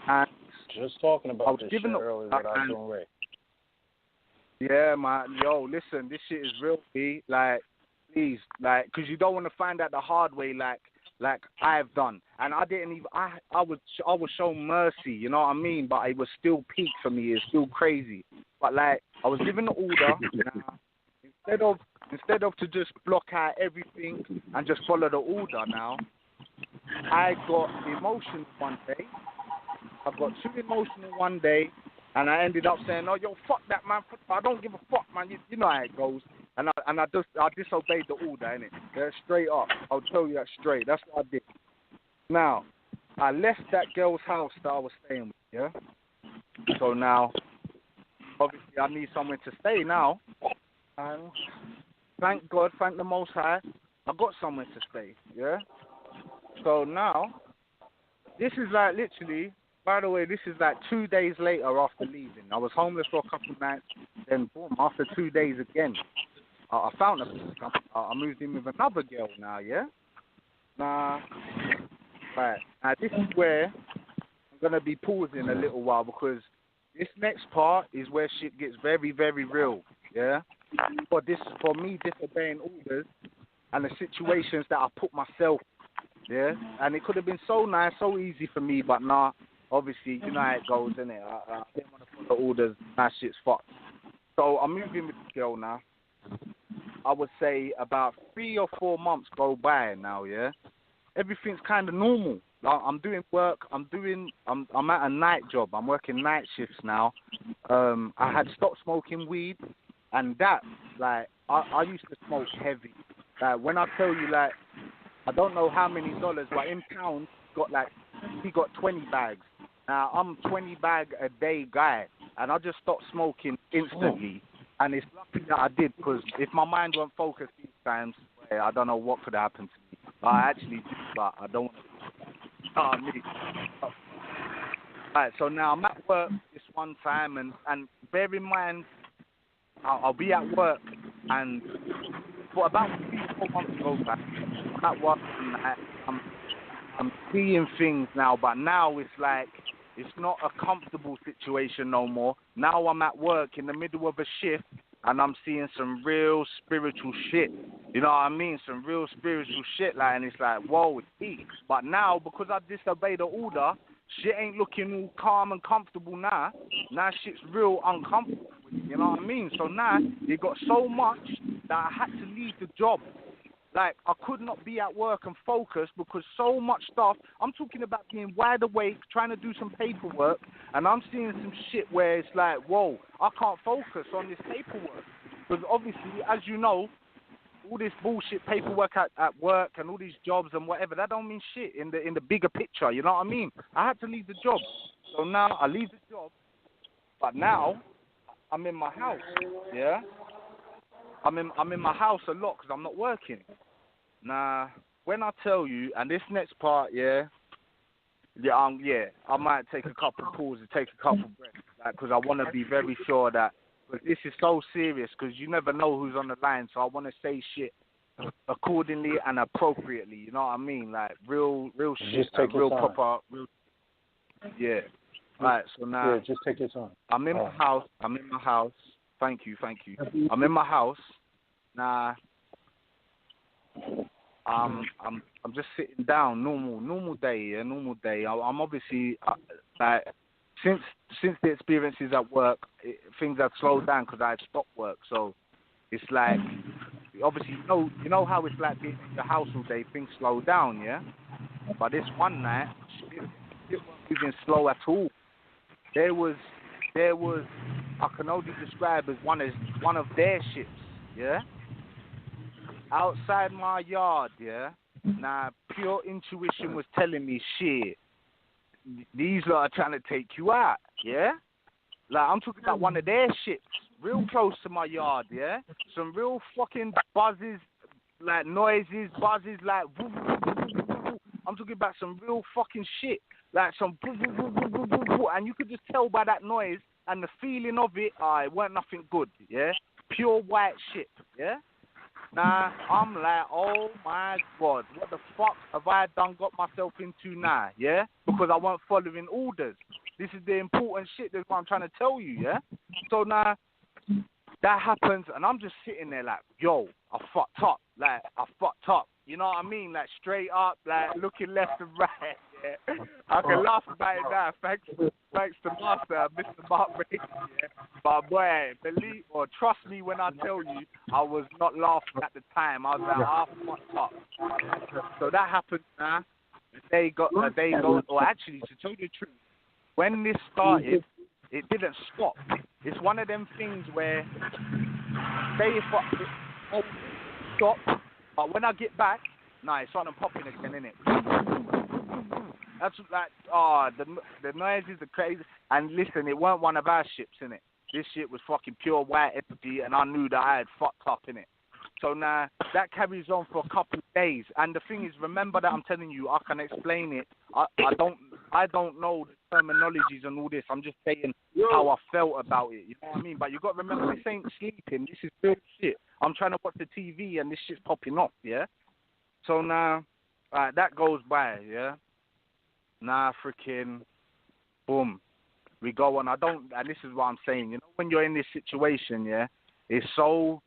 And just talking about this shit earlier with ATUN-RE. Yeah, man. Yo, listen, this shit is real, B. Like, please, like, because you don't want to find out the hard way, like I've done. And I didn't even. I was shown mercy. You know what I mean? But it was still peak for me. It's still crazy. But like, I was given the order. Now, instead of to just block out everything and just follow the order. Now, I got emotional one day. I got too emotional one day, and I ended up saying, "Oh, yo, fuck that, man. I don't give a fuck, man. You know how it goes." And I disobeyed the order, innit? That's straight up. I'll tell you that straight. That's what I did. Now, I left that girl's house that I was staying with, yeah? So now, obviously, I need somewhere to stay now. And thank God, thank the Most High, I got somewhere to stay, yeah? So now, this is like literally, by the way, this is like 2 days later after leaving. I was homeless for a couple of nights, then boom, after 2 days again, I found I moved in with another girl now, yeah? Right. Now this is where I'm going to be pausing a little while because this next part is where shit gets very, very real, yeah? For me disobeying orders and the situations that I put myself, yeah? And it could have been so nice, so easy for me, but nah, obviously, you know how it goes, innit? I didn't want to follow orders, that shit's fucked. So I'm moving with the girl now. I would say about 3 or 4 months go by now, yeah? Everything's kind of normal. I'm doing work. I'm at a night job. I'm working night shifts now. I had stopped smoking weed, and that, like, I used to smoke heavy. Like, when I tell you, like, I don't know how many dollars, but in pounds, he got 20 bags. Now, I'm 20 bag a day guy, and I just stopped smoking instantly. And it's lucky that I did, because if my mind weren't focused these times, I don't know what could happen to me. I actually do, but I don't want to. Right, so now I'm at work this one time, and bear in mind, I'll be at work, and for about 3 or 4 months ago back, I'm at work, and I'm seeing things now, but now it's like, it's not a comfortable situation no more. Now I'm at work in the middle of a shift, and I'm seeing some real spiritual shit. You know what I mean? Some real spiritual shit, like, and it's like, whoa, it's deep. But now, because I disobeyed the order, shit ain't looking all calm and comfortable now. Now shit's real uncomfortable. You know what I mean? So now, it got so much that I had to leave the job. Like, I could not be at work and focus because so much stuff. I'm talking about being wide awake, trying to do some paperwork, and I'm seeing some shit where it's like, whoa, I can't focus on this paperwork. Because obviously, as you know, all this bullshit paperwork at work and all these jobs and whatever, that don't mean shit in the bigger picture, you know what I mean? I had to leave the job. So now I leave the job, but now I'm in my house, yeah? I'm in my house a lot because I'm not working. Now, when I tell you, and this next part, I might take a couple pauses, take a couple breaths, because I want to be very sure that, but this is so serious because you never know who's on the line, so I want to say shit accordingly and appropriately. You know what I mean? Like real shit, just take real your time. proper, real. Yeah. Right. So now, just take your time. I'm in my house. Thank you. I'm in my house. Now, I'm just sitting down. Normal day. Normal day. I'm obviously like since the experiences at work, things have slowed down because I had stopped work. So it's like obviously you know how it's like being in the house all day. Things slow down, yeah. But this one night, it wasn't moving slow at all. There was I can only describe as one of their ships, yeah? Outside my yard, yeah? Now, pure intuition was telling me, shit, these lot are trying to take you out, yeah? Like, I'm talking about one of their ships, real close to my yard, yeah? Some real fucking buzzes, like noises, buzzes, like, woo, woo, woo, woo, woo. I'm talking about some real fucking shit. Like some boo, boo, boo, boo, boo, boo, boo. And you could just tell by that noise and the feeling of it, it weren't nothing good, yeah? Pure white shit, yeah? Nah, I'm like, oh my God, what the fuck have I done got myself into now, yeah? Because I weren't following orders. This is the important shit, that's what I'm trying to tell you, yeah? So now, that happens, and I'm just sitting there like, yo, I fucked up. Like, I fucked up. You know what I mean? Like, straight up, like, looking left and right, yeah? I can laugh about it now, thanks to Master, Mr. Mark Ray, yeah? But, boy, believe or trust me when I tell you, I was not laughing at the time. I was like, I fucked up. So that happened now. They go, or actually, to tell you the truth, when this started, it didn't stop. It's one of them things where, say if I stop, but when I get back, it's on and popping again, innit? That's like, the noises are crazy. And listen, it weren't one of our ships, innit? This shit was fucking pure white energy, and I knew that I had fucked up, innit? So now, that carries on for a couple of days. And the thing is, remember that I'm telling you, I can explain it. I don't know the terminologies and all this. I'm just saying how I felt about it. You know what I mean? But you got to remember, this ain't sleeping. This is real shit. I'm trying to watch the TV and this shit's popping off, yeah? So now, that goes by, yeah? Now, freaking, boom. We go on. And this is what I'm saying. You know, when you're in this situation, yeah, it's so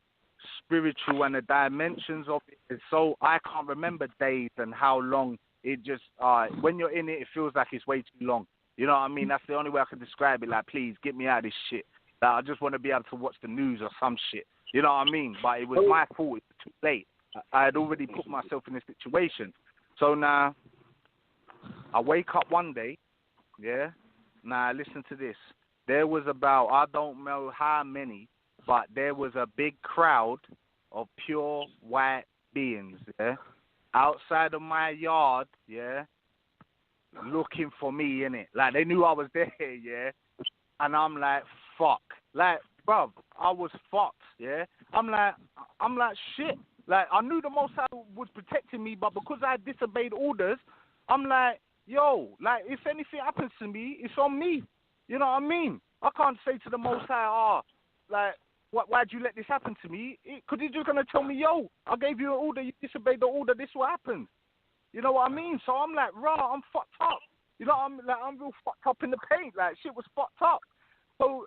spiritual and the dimensions of it is so, I can't remember days and how long it just, when you're in it, it feels like it's way too long. You know what I mean? That's the only way I can describe it. Like, please, get me out of this shit. Like, I just want to be able to watch the news or some shit. You know what I mean? But it was my fault. It was too late. I had already put myself in this situation. So now, I wake up one day, yeah? Now, listen to this. There was about, I don't know how many, but there was a big crowd of pure white beings, yeah, outside of my yard, yeah, looking for me, innit? Like, they knew I was there, yeah, and I'm like, fuck. Like, bruv, I was fucked, yeah? I'm like, shit. Like, I knew the Most High was protecting me, but because I disobeyed orders, I'm like, yo, like, if anything happens to me, it's on me. You know what I mean? I can't say to the Most High, like, why'd you let this happen to me? Because he's just going to tell me, yo, I gave you an order, you disobeyed the order, this what happened. You know what I mean? So I'm like, I'm fucked up. You know what I mean? Like, I'm real fucked up in the paint. Like, shit was fucked up. So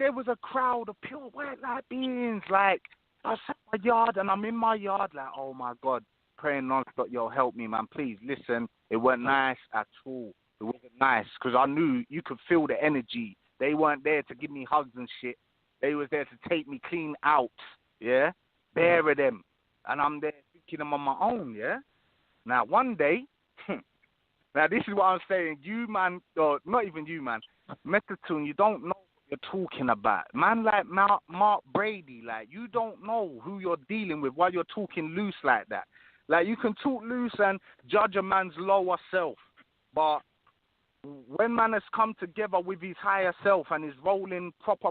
there was a crowd of pure white light beings. Like, I was at my yard, and I'm in my yard, like, oh my God, praying nonstop, yo, help me, man, please, listen. It wasn't nice at all. It wasn't nice, because I knew you could feel the energy. They weren't there to give me hugs and shit. They was there to take me clean out, yeah? Bury them. And I'm there thinking I'm on my own, yeah? Now, one day, now this is what I'm saying. You, man, or not even you, man, Metatune, you don't know what you're talking about. Man like Mark Brady, like, you don't know who you're dealing with while you're talking loose like that. Like, you can talk loose and judge a man's lower self, but when man has come together with his higher self and is rolling proper,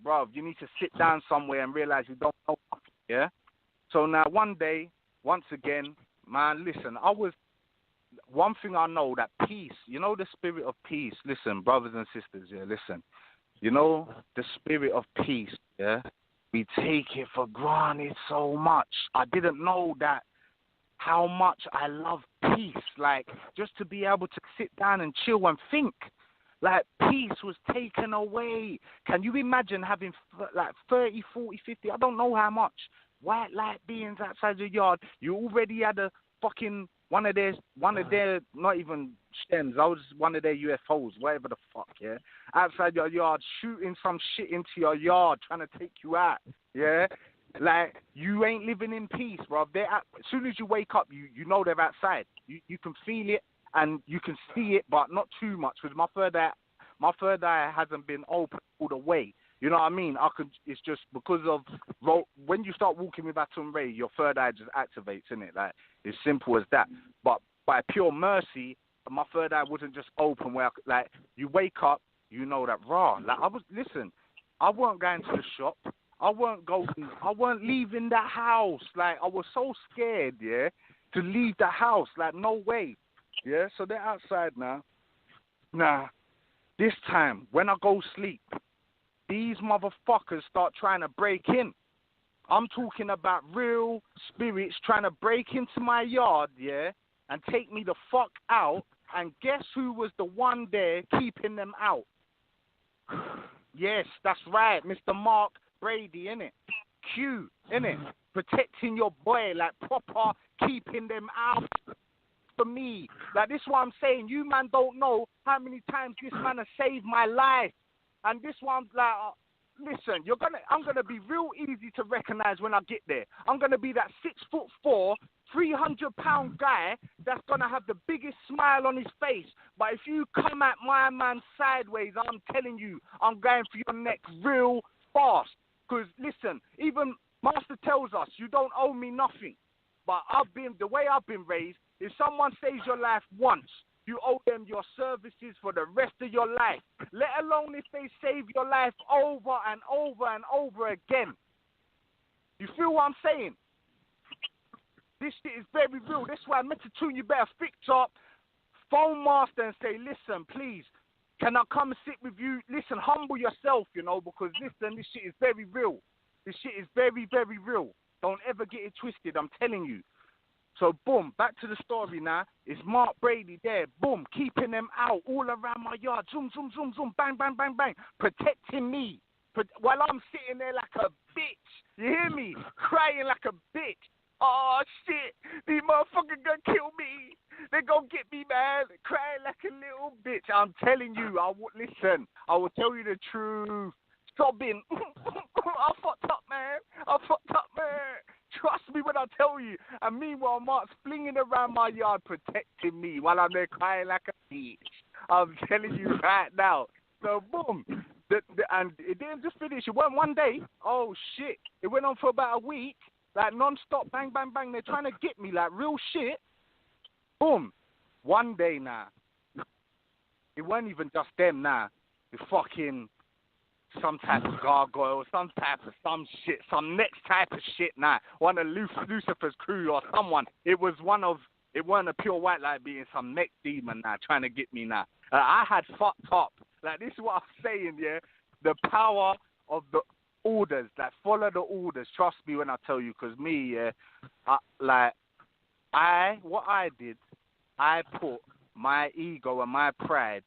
bro, you need to sit down somewhere and realize you don't know nothing, yeah? So now one day, once again, man, listen, one thing I know, that peace, you know, the spirit of peace, listen, brothers and sisters, yeah, listen, you know, the spirit of peace, yeah, we take it for granted so much. I didn't know that, how much I love peace, like, just to be able to sit down and chill and think. Like, peace was taken away. Can you imagine having, like, 30, 40, 50, I don't know how much, white light beings outside your yard? You already had a fucking, one of their, not even stems, I was one of their UFOs, whatever the fuck, yeah? Outside your yard, shooting some shit into your yard, trying to take you out, yeah? Like, you ain't living in peace, bro. As soon as you wake up, you know they're outside. You can feel it and you can see it, but not too much, because my third eye hasn't been open all the way. You know what I mean? It's just because of, when you start walking with ATUN-RE, your third eye just activates, innit? Like, it's simple as that. But by pure mercy, my third eye wasn't just open where, like, you wake up, you know that, like, listen, I weren't going to the shop. I weren't leaving that house. Like, I was so scared, yeah, to leave the house. Like, no way. Yeah, so they're outside now. Nah, this time, when I go sleep, these motherfuckers start trying to break in. I'm talking about real spirits trying to break into my yard, yeah, and take me the fuck out. And guess who was the one there keeping them out? Yes, that's right, Mr. Mark Brady, innit? Q, innit? Protecting your boy, like proper keeping them out for me. Like, this is what I'm saying. You, man, don't know how many times this man has saved my life. And this one, like, listen, I'm gonna be real easy to recognize when I get there. I'm gonna be that 6'4", 300-pound guy that's gonna have the biggest smile on his face. But if you come at my man sideways, I'm telling you, I'm going for your neck real fast. Because listen, even Master tells us you don't owe me nothing. But the way I've been raised, if someone saves your life once, you owe them your services for the rest of your life, let alone if they save your life over and over and over again. You feel what I'm saying? This shit is very real. That's why Mr. Toon, you better fix up, phone Master and say, listen, please, can I come and sit with you? Listen, humble yourself, you know, because listen, this shit is very real. This shit is very, very real. Don't ever get it twisted, I'm telling you. So, boom, back to the story now. It's Mark Brady there, boom, keeping them out all around my yard. Zoom, zoom, zoom, zoom, bang, bang, bang, bang, protecting me. While I'm sitting there like a bitch, you hear me? Crying like a bitch. Oh, shit, these motherfuckers gonna kill me. They gonna get me, man. Crying like a little bitch. I'm telling you, listen, I will tell you the truth. Sobbing. I fucked up, man. Trust me when I tell you. And meanwhile, Mark's flinging around my yard protecting me while I'm there crying like a bitch. I'm telling you right now. So, boom. And it didn't just finish. It went one day. Oh, shit. It went on for about a week. Like, non-stop, bang, bang, bang. They're trying to get me, like, real shit. Boom. One day now. It wasn't even just them now. The fucking... some type of gargoyle, some shit, some next type of shit now. One of Lucifer's crew or someone. It wasn't a pure white light being, some next demon now trying to get me now. I had fucked up. Like, this is what I'm saying, yeah? The power of the orders, like, follow the orders. Trust me when I tell you, because me, yeah, what I did, I put my ego and my pride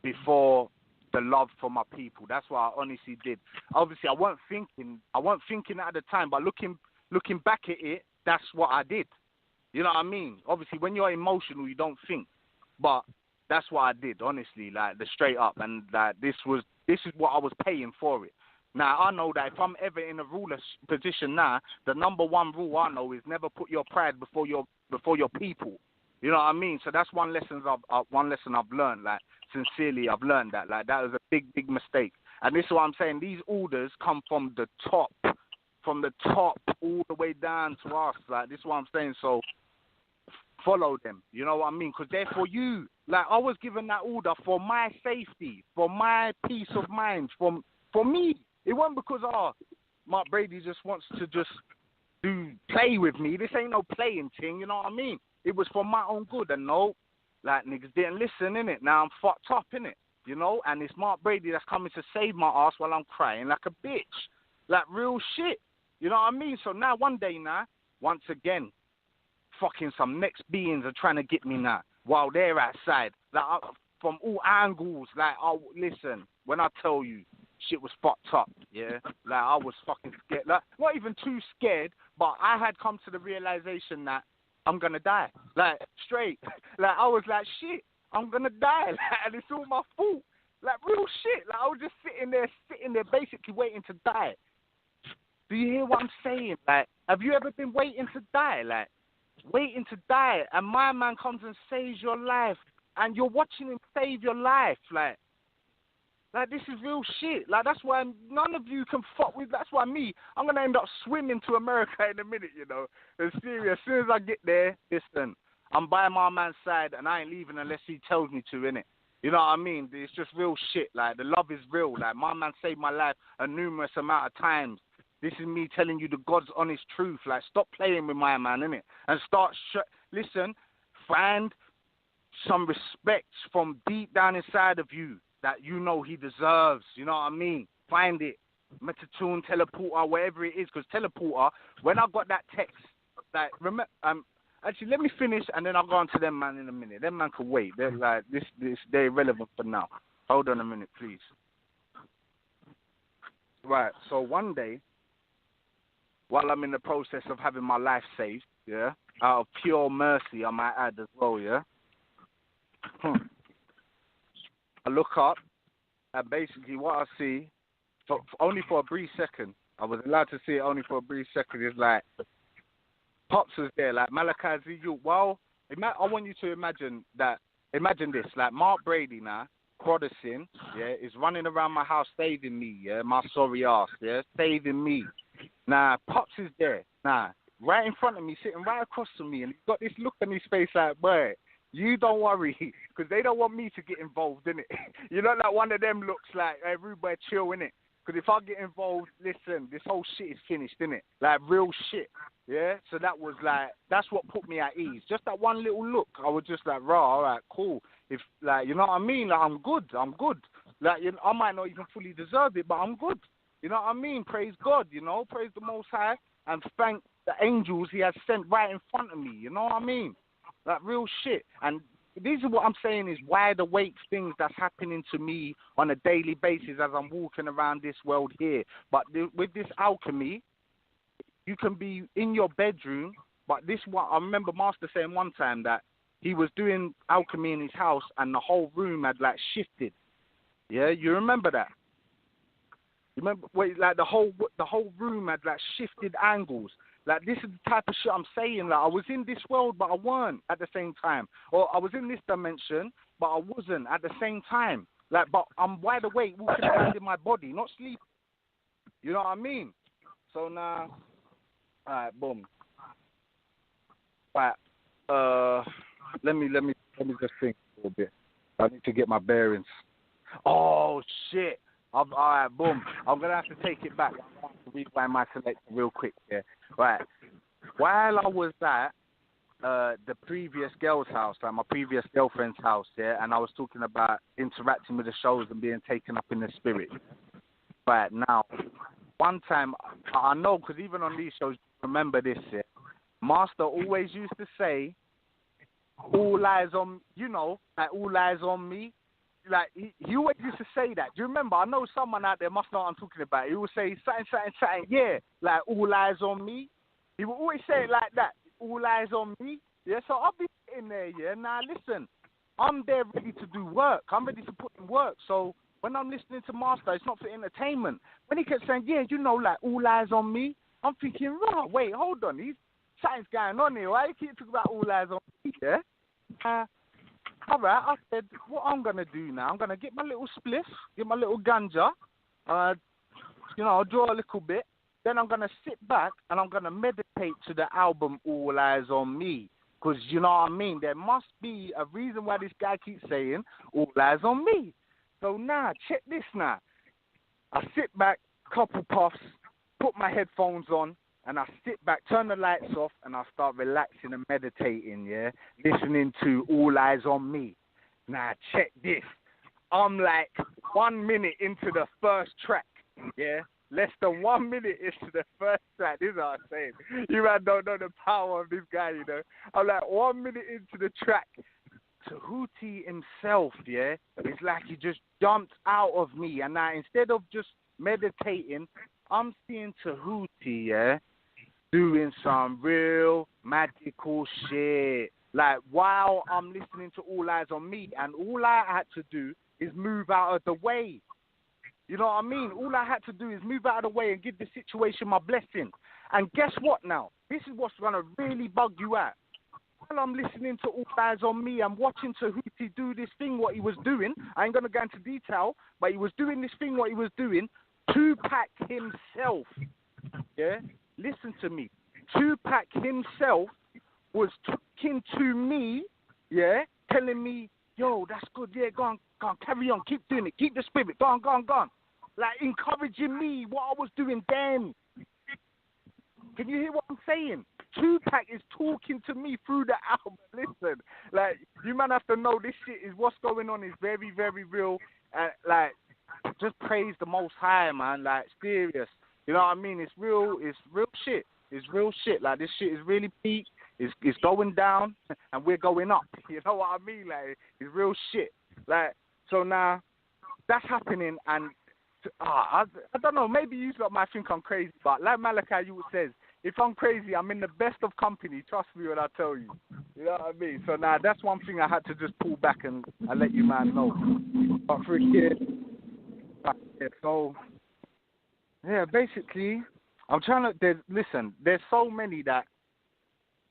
before the love for my people. That's what I honestly did. Obviously, I wasn't thinking at the time, but looking back at it, that's what I did. You know what I mean? Obviously, when you're emotional, you don't think. But that's what I did, honestly, like, the straight up. And this is what I was paying for it. Now, I know that if I'm ever in a ruler position now, the number one rule I know is never put your pride before your people. You know what I mean? So that's one lesson I've learned. Like, sincerely, I've learned that. Like, that was a big, big mistake. And this is what I'm saying. These orders come from the top all the way down to us. Like, this is what I'm saying. So follow them. You know what I mean? Because they're for you. Like, I was given that order for my safety, for my peace of mind, for me. It wasn't because, Mark Brady just wants to just play with me. This ain't no playing thing. You know what I mean? It was for my own good, and no, like, niggas didn't listen, innit? Now I'm fucked up, innit? You know? And it's Mark Brady that's coming to save my ass while I'm crying like a bitch. Like, real shit. You know what I mean? So now, one day now, once again, fucking some next beings are trying to get me now while they're outside. Like, from all angles. Like, listen, when I tell you, shit was fucked up, yeah? Like, I was fucking scared. Like, not even too scared, but I had come to the realization that I'm gonna die. Like, straight. Like, I was like, shit, I'm gonna die. Like, and it's all my fault. Like, real shit. Like, I was just sitting there basically waiting to die. Do you hear what I'm saying? Like, have you ever been waiting to die? Like, waiting to die, and my man comes and saves your life, and you're watching him save your life. Like, this is real shit. Like, that's why none of you can fuck with. That's why I'm going to end up swimming to America in a minute, you know. It's serious. As soon as I get there, listen, I'm by my man's side, and I ain't leaving unless he tells me to, innit? You know what I mean? It's just real shit. Like, the love is real. Like, my man saved my life a numerous amount of times. This is me telling you the God's honest truth. Like, stop playing with my man, innit? And start, listen, find some respect from deep down inside of you that you know he deserves. You know what I mean? Find it. Metatune, teleporter, whatever it is. Because teleporter, when I got that text, like, remember, actually, let me finish and then I'll go on to them man in a minute. Them man can wait. They're like, they're irrelevant for now. Hold on a minute, please. Right, so one day, while I'm in the process of having my life saved, yeah, out of pure mercy, I might add as well, yeah, I look up, and basically what I see, only for a brief second, I was allowed to see it only for a brief second, is like, Pops was there, like Malachi Z. Well, I want you to imagine this, like Mark Brady now, Protestant, yeah, is running around my house saving me, yeah, my sorry ass, yeah, saving me. Now, Pops is there, right in front of me, sitting right across from me, and he's got this look on his face like, boy, you don't worry, because they don't want me to get involved in it. You know, like one of them looks like, everybody chill, in it. Because if I get involved, listen, this whole shit is finished, innit? Like, real shit, yeah? So that was like, that's what put me at ease. Just that one little look, I was just like, raw, all right, cool. If, like, you know what I mean? Like, I'm good. Like, you know, I might not even fully deserve it, but I'm good. You know what I mean? Praise God, you know? Praise the Most High, and thank the angels he has sent right in front of me, you know what I mean? Like, real shit. And these are what I'm saying is wide awake things that's happening to me on a daily basis as I'm walking around this world here. But with this alchemy, you can be in your bedroom, but this one, I remember Master saying one time that he was doing alchemy in his house and the whole room had like shifted. Yeah, you remember that? You remember, like the whole room had like shifted angles. Like, this is the type of shit I'm saying. Like, I was in this world, but I weren't at the same time. Or I was in this dimension, but I wasn't at the same time. Like, but I'm wide awake, walking around in my body, not sleeping. You know what I mean? So now, all right, boom. All right, let me just think a little bit. I need to get my bearings. Oh shit! All right, boom. I'm gonna have to take it back. I'm gonna have to rewind my selection real quick here. Right. While I was at the previous girl's house, like my previous girlfriend's house, yeah, and I was talking about interacting with the shows and being taken up in the spirit. Right now, one time I know, because even on these shows, remember this, yeah, Master always used to say, "All eyes on," you know, like all eyes on me. Like, he always used to say that. Do you remember? I know someone out there must know what I'm talking about. He would say, something, yeah, like, all eyes on me. He would always say it like that, all eyes on me. Yeah, so I'll be sitting there, yeah. Now, listen, I'm there ready to do work. I'm ready to put in work. So when I'm listening to Master, it's not for entertainment. When he kept saying, yeah, you know, like, all eyes on me, I'm thinking, right, wait, hold on. Something's going on here. Why you keep talking about all eyes on me, yeah? All right, I said, what I'm going to do now, I'm going to get my little spliff, get my little ganja, you know, draw a little bit. Then I'm going to sit back and I'm going to meditate to the album All Eyes on Me. Because, you know what I mean, there must be a reason why this guy keeps saying All Eyes on Me. So now, check this now. I sit back, couple puffs, put my headphones on, and I sit back, turn the lights off, and I start relaxing and meditating, yeah? Listening to All Eyes on Me. Now, check this. I'm like 1 minute into the first track, yeah? Less than 1 minute into the first track. This is what I'm saying. You man don't know the power of this guy, you know? I'm like 1 minute into the track. Tahuti himself, yeah? It's like he just jumped out of me. And now, instead of just meditating, I'm seeing Tahuti, yeah? Doing some real magical shit. Like, while I'm listening to All Eyes on Me, and all I had to do is move out of the way. You know what I mean? All I had to do is move out of the way and give the situation my blessing. And guess what now? This is what's going to really bug you out. While I'm listening to All Eyes on Me, I'm watching Tahuti do this thing, what he was doing. I ain't going to go into detail, but he was doing this thing, what he was doing. Tupac himself, yeah? Listen to me. Tupac himself was talking to me, yeah, telling me, yo, that's good, yeah, go on, carry on, keep doing it, keep the spirit, go on. Like, encouraging me, what I was doing then. Can you hear what I'm saying? Tupac is talking to me through the album. Listen, like, you man have to know this shit is what's going on is very, very real. Like, just praise the Most High, man. Like, serious. You know what I mean? It's real shit. It's real shit. Like, this shit is really peak. It's going down, and we're going up. You know what I mean? Like, it's real shit. Like, so now, that's happening, and I don't know, maybe you lot might think I'm crazy, but like Malachi, you says, if I'm crazy, I'm in the best of company. Trust me when I tell you. You know what I mean? So now that's one thing I had to just pull back and let you man know. But for a kid, so yeah, basically, I'm trying to. There's so many that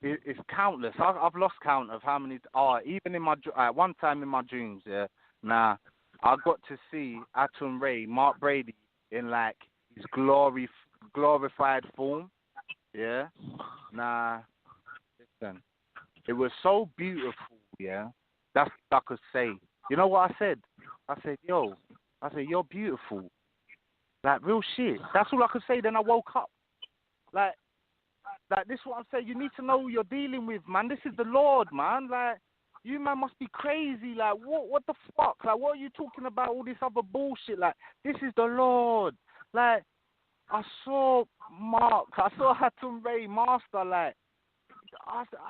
it's countless. I've lost count of how many. Even in my one time in my dreams, yeah. Nah, I got to see ATUN-RE, Mark Brady, in like his glorified form. Yeah. Nah, listen, it was so beautiful. Yeah, that's what I could say. You know what I said? I said, you're beautiful. Like, real shit. That's all I could say. Then I woke up. Like this is what I'm saying. You need to know who you're dealing with, man. This is the Lord, man. Like, you man must be crazy. Like, what the fuck? Like, what are you talking about? All this other bullshit. Like, this is the Lord. Like, I saw Mark. I saw ATUN-RE Master. Like,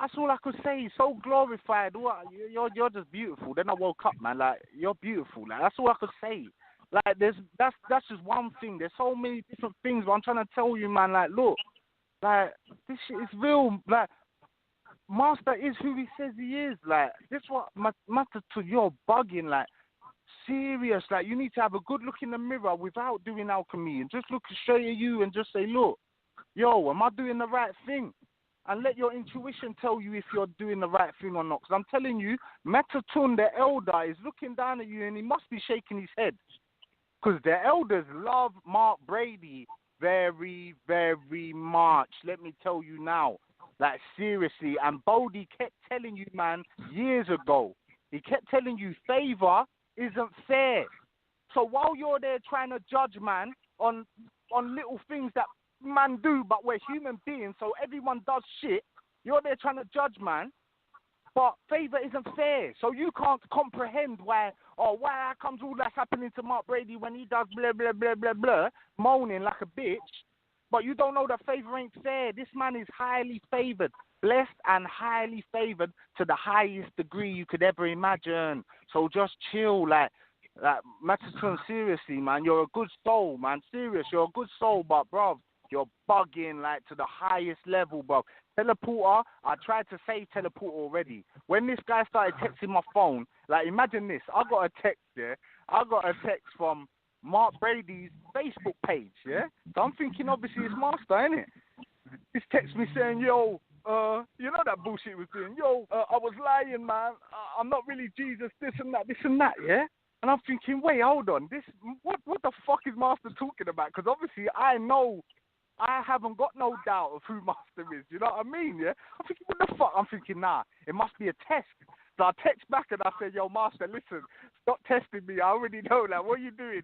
that's all I could say. So glorified. What? You're just beautiful. Then I woke up, man. Like, you're beautiful. Like, that's all I could say. Like, that's just one thing. There's so many different things. But I'm trying to tell you, man. Like, look. Like, this shit is real. Like, Master is who he says he is. Like, this what Master to you're bugging. Like, serious. Like, you need to have a good look in the mirror without doing alchemy and just look straight at you and just say, look, yo, am I doing the right thing? And let your intuition tell you if you're doing the right thing or not. Because I'm telling you, Metatun, the elder, is looking down at you and he must be shaking his head. Because the elders love Mark Brady very, very much. Let me tell you now. Like, seriously. And Bodie kept telling you, man, years ago, he kept telling you favor isn't fair. So while you're there trying to judge, man, on little things that man do, but we're human beings, so everyone does shit, you're there trying to judge, man. But favor isn't fair. So you can't comprehend why comes all that's happening to Mark Brady when he does blah, blah, blah, blah, blah, moaning like a bitch. But you don't know that favor ain't fair. This man is highly favored, blessed and highly favored to the highest degree you could ever imagine. So just chill, like Matatun, seriously, man. You're a good soul, man. Serious, you're a good soul, but, bro, you're bugging, like, to the highest level, bro. Teleporter, I tried to say teleporter already. When this guy started texting my phone, like, imagine this. I got a text, yeah? I got a text from Mark Brady's Facebook page, yeah? So I'm thinking, obviously, it's Master, innit? He's text me saying, yo, you know that bullshit he was doing? Yo, I was lying, man. I'm not really Jesus, this and that, yeah? And I'm thinking, wait, hold on. What the fuck is Master talking about? Because obviously I know I haven't got no doubt of who Master is. You know what I mean, yeah? I'm thinking, what the fuck? I'm thinking, nah, it must be a test. So I text back and I said, yo, Master, listen, stop testing me. I already know, like, what are you doing?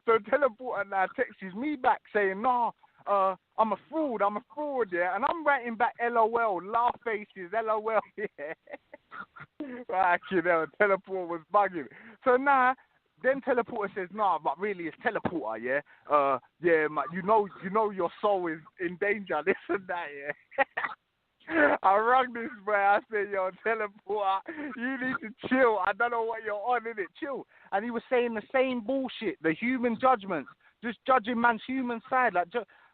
So Teleporter now texts me back saying, nah, I'm a fraud, yeah? And I'm writing back, LOL, laugh faces, LOL, yeah? Right, you know, Teleporter was bugging. So now, then Teleporter says, nah, but really it's Teleporter, yeah? Yeah, man, you know your soul is in danger, this and that, yeah? I rung this boy, I said, yo, Teleporter, you need to chill. I don't know what you're on, innit? Chill. And he was saying the same bullshit, the human judgments, just judging man's human side. Like,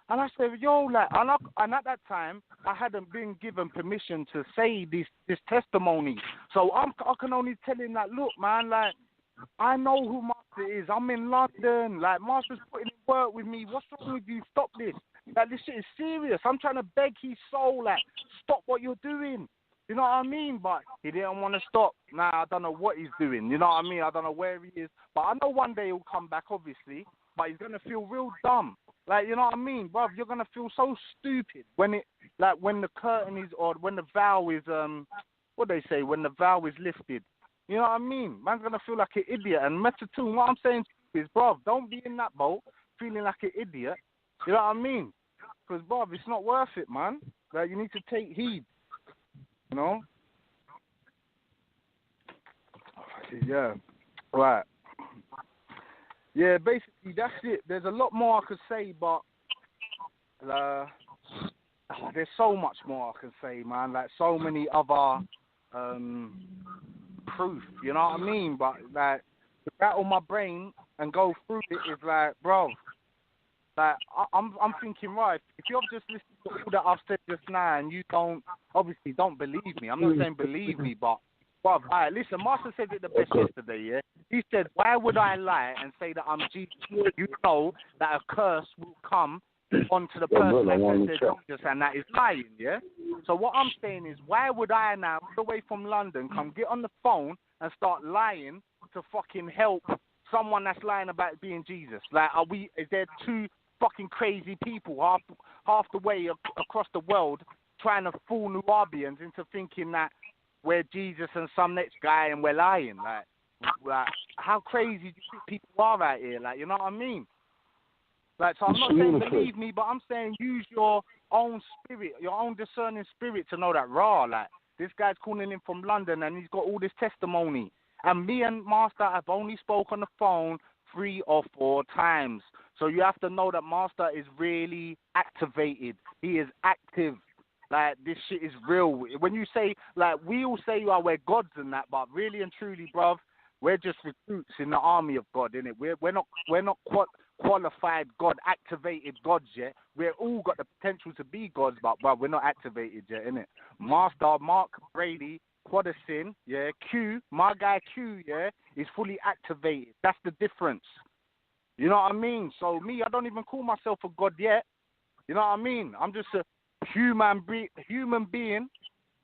and I said, yo, like, and at that time, I hadn't been given permission to say this testimony. So I can only tell him, like, look, man, like, I know who Master is. I'm in London. Like, Master's putting in work with me. What's wrong with you? Stop this. Like, this shit is serious. I'm trying to beg his soul, like, stop what you're doing. You know what I mean? But he didn't want to stop. Nah, I don't know what he's doing. You know what I mean? I don't know where he is. But I know one day he'll come back, obviously. But he's going to feel real dumb. Like, you know what I mean? Bruv, you're going to feel so stupid when the curtain is, or when the vow is, what they say, when the vow is lifted. You know what I mean? Man's going to feel like an idiot. And Metatun, what I'm saying is, bruv, don't be in that boat feeling like an idiot. You know what I mean? Because, Bob, it's not worth it, man. Like, you need to take heed, you know? Yeah, right. Yeah, basically, that's it. There's a lot more I could say, but there's so much more I can say, man. Like, so many other proof, you know what I mean? But, like, to rattle my brain and go through it is like, bro, like, I'm thinking, right, if you've just listened to all that I've said just now and you don't believe me, I'm not saying believe me, but, bruv, alright, listen, Master said it the best yesterday, yeah? He said, why would I lie and say that I'm Jesus? You know that a curse will come onto the person that says they're Jesus, and that is lying, yeah? So what I'm saying is, why would I now, all the way from London, come get on the phone and start lying to fucking help someone that's lying about being Jesus? Like, is there two fucking crazy people half the way across the world trying to fool Nubians into thinking that we're Jesus and some next guy and we're lying? Like how crazy do you think people are out here? Like, you know what I mean? Like, so I'm not saying believe me, but I'm saying use your own spirit, your own discerning spirit to know that like, this guy's calling in from London and he's got all this testimony. And me and Master have only spoke on the phone 3 or 4 times. So you have to know that Master is really activated. He is active. Like, this shit is real. When you say, like, we all say we're gods and that, but really and truly, bruv, we're just recruits in the army of God, innit? We're not qualified God, activated gods yet. We're all got the potential to be gods, but we're not activated yet, innit? Master, Mark, Brady, Quadison, yeah, Q, my guy Q, yeah, is fully activated. That's the difference. You know what I mean? So me, I don't even call myself a god yet. You know what I mean? I'm just a human being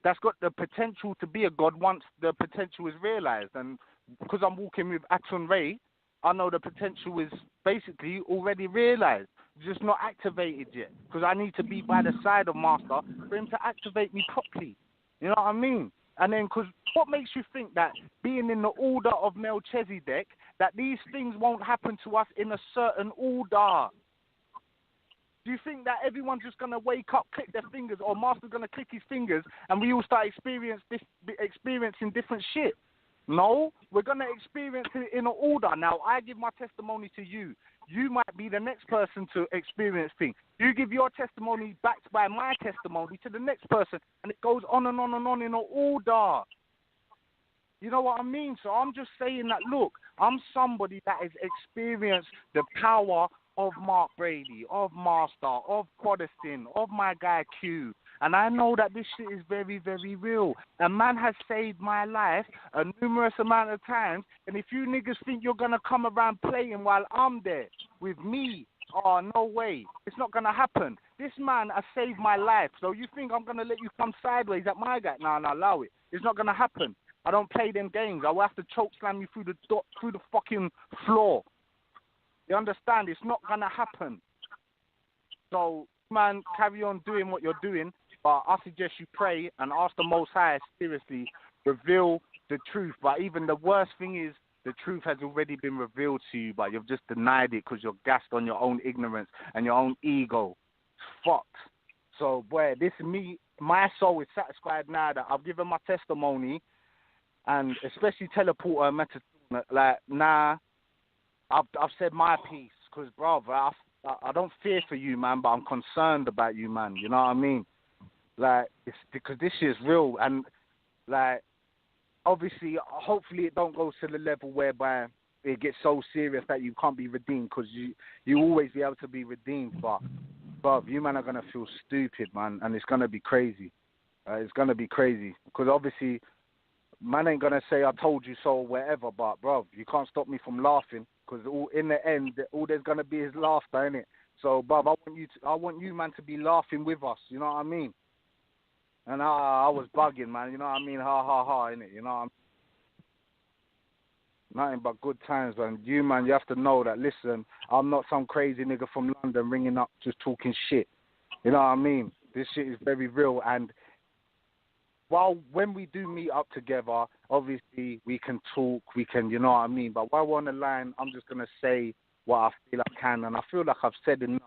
that's got the potential to be a god once the potential is realized. And because I'm walking with ATUN-RE, I know the potential is basically already realized, just not activated yet. Because I need to be by the side of Master for him to activate me properly. You know what I mean? And then, because what makes you think that being in the order of Melchizedek, that these things won't happen to us in a certain order? Do you think that everyone's just going to wake up, click their fingers, or Master's going to click his fingers, and we all start experiencing different shit? No, we're going to experience it in an order. Now, I give my testimony to you. You might be the next person to experience things. You give your testimony backed by my testimony to the next person, and it goes on and on and on in an order. You know what I mean? So I'm just saying that, look, I'm somebody that has experienced the power of Mark Brady, of Master, of Quadison, of my guy Q. And I know that this shit is very, very real. A man has saved my life a numerous amount of times. And if you niggas think you're going to come around playing while I'm there with me, oh, no way. It's not going to happen. This man has saved my life. So you think I'm going to let you come sideways at my guy? No, allow it. It's not going to happen. I don't play them games. I will have to choke slam you through the fucking floor. You understand? It's not going to happen. So, man, carry on doing what you're doing. But I suggest you pray and ask the Most High, seriously, reveal the truth. But even the worst thing is, the truth has already been revealed to you, but you've just denied it because you're gassed on your own ignorance and your own ego. It's fucked. So, boy, my soul is satisfied now that I've given my testimony, and especially teleporter and Metatron, like, nah, I've said my piece, because, bro, I don't fear for you, man, but I'm concerned about you, man. You know what I mean? Like, it's because this shit is real, and, like, obviously, hopefully it don't go to the level whereby it gets so serious that you can't be redeemed, because you always be able to be redeemed, but, bruv, you, man, are going to feel stupid, man, and it's going to be crazy. It's going to be crazy, because obviously, man ain't going to say, I told you so, or whatever, but, bruv, you can't stop me from laughing, because in the end, all there's going to be is laughter, innit? So, bruv, I want you, man, to be laughing with us, you know what I mean? And I was bugging, man, you know what I mean? Ha, ha, ha, innit? You know what I mean? Nothing but good times, man. You, man, you have to know that, listen, I'm not some crazy nigga from London ringing up just talking shit. You know what I mean? This shit is very real, and when we do meet up together, obviously we can talk, we can, you know what I mean? But while we're on the line, I'm just going to say what I feel I can, and I feel like I've said enough.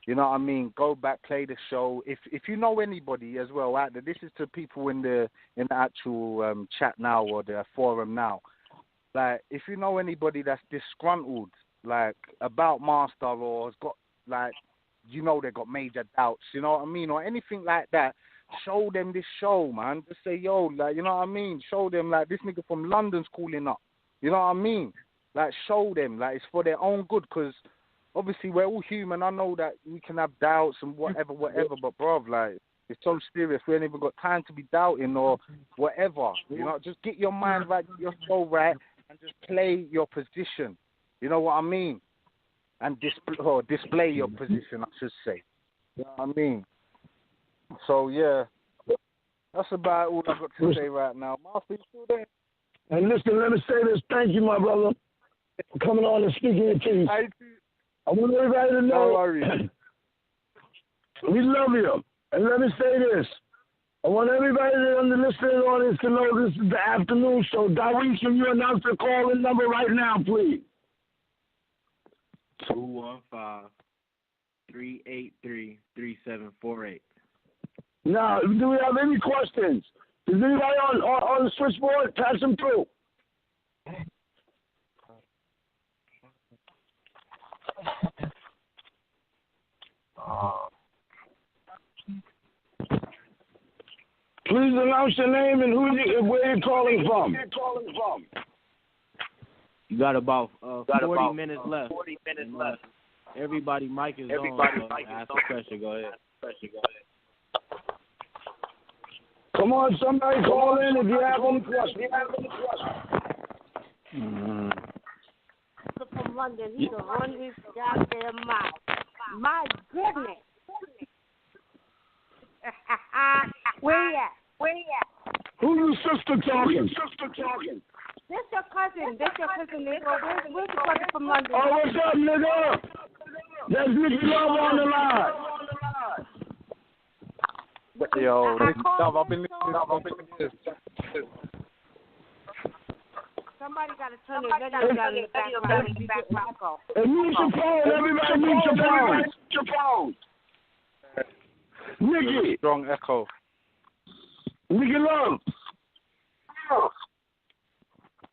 You know what I mean? Go back, play the show. If you know anybody as well out there, this is to people in the actual chat now or the forum now. Like, if you know anybody that's disgruntled, like, about Master or has got, like, you know, they got major doubts, you know what I mean, or anything like that, show them this show, man. Just say, yo, like, you know what I mean? Show them, like, this nigga from London's calling up. You know what I mean? Like, show them, like, it's for their own good, because obviously we're all human. I know that we can have doubts and whatever, but, bruv, like, it's so serious. We ain't even got time to be doubting or whatever. You know, just get your mind right, get your soul right, and just play your position. You know what I mean? And display your position, I should say. You know what I mean? So, yeah, that's about all I've got to say right now. Master, you still there? And listen, let me say this. Thank you, my brother, for coming on and speaking your truth. I want everybody to know we love you. And let me say this. I want everybody on the listening audience to know this is the afternoon show. Darwin, can you announce the call-in number right now, please? 215-383-3748. Now, do we have any questions? Is anybody on the switchboard? Pass them through. Please announce your name and where you're calling from. You got about 40 minutes left. Everybody mic is on. Ask the question. Go ahead. Come on, somebody call in if you have any questions. From London, he can run his goddamn mouth. My goodness. Where you at? Who's your sister talking? This your cousin, nigga. Where's the cousin from London? Oh, what's up, nigga? That's Nicky Love on the line. Yo, Nicky Love, I've been listening. Somebody got to turn their radio down in the background. Hey, mute your phone. Everybody mute your phone. Nicky. Strong echo. Nicky Love.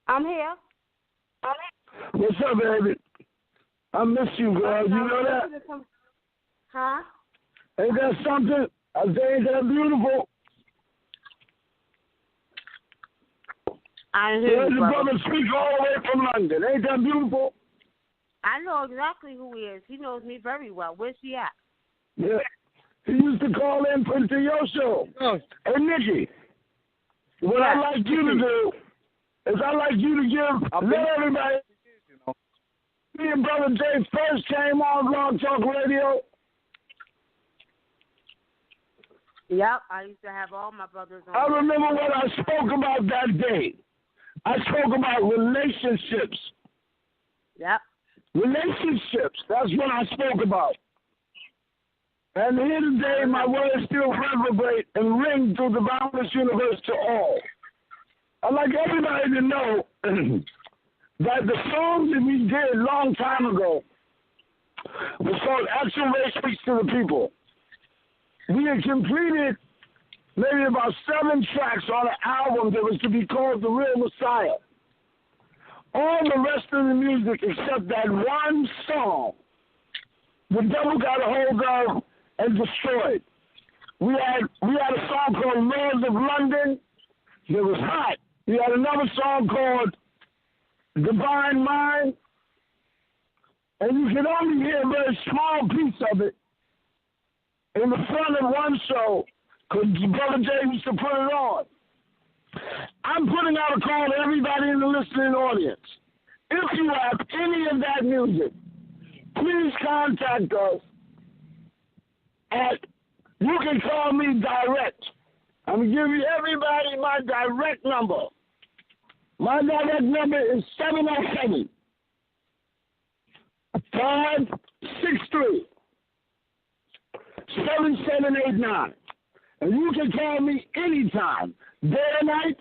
I'm here. What's up, baby? I miss you, girl. You know that? Huh? Ain't that something? I say, ain't that beautiful? I hear you, the brother speak all the way from London. Ain't that beautiful? I know exactly who he is. He knows me very well. Where's he at? Yeah. He used to call in to your show. Oh. Hey, Nicky, what I like you to do is I like you to let everybody. Me and Brother Jay first came on Blog Talk Radio. Yep, I used to have all my brothers on. I remember what I spoke about that day. I spoke about relationships. Yep. Relationships. That's what I spoke about. And here today, my words still reverberate and ring through the boundless universe to all. I'd like everybody to know that the songs that we did a long time ago was called ATUN-RE Speaks to the People. We had completed maybe about 7 tracks on an album that was to be called The Real Messiah. All the rest of the music except that one song, the devil got a hold of and destroyed. We had a song called Lords of London that was hot. We had another song called Divine Mind, and you can only hear a very small piece of it in the front of one show because Brother Jay used to put it on. I'm putting out a call to everybody in the listening audience. If you have any of that music, please contact us you can call me direct. I'm going to give you everybody my direct number. My direct number is 707 563 7789. And you can call me anytime, day or night,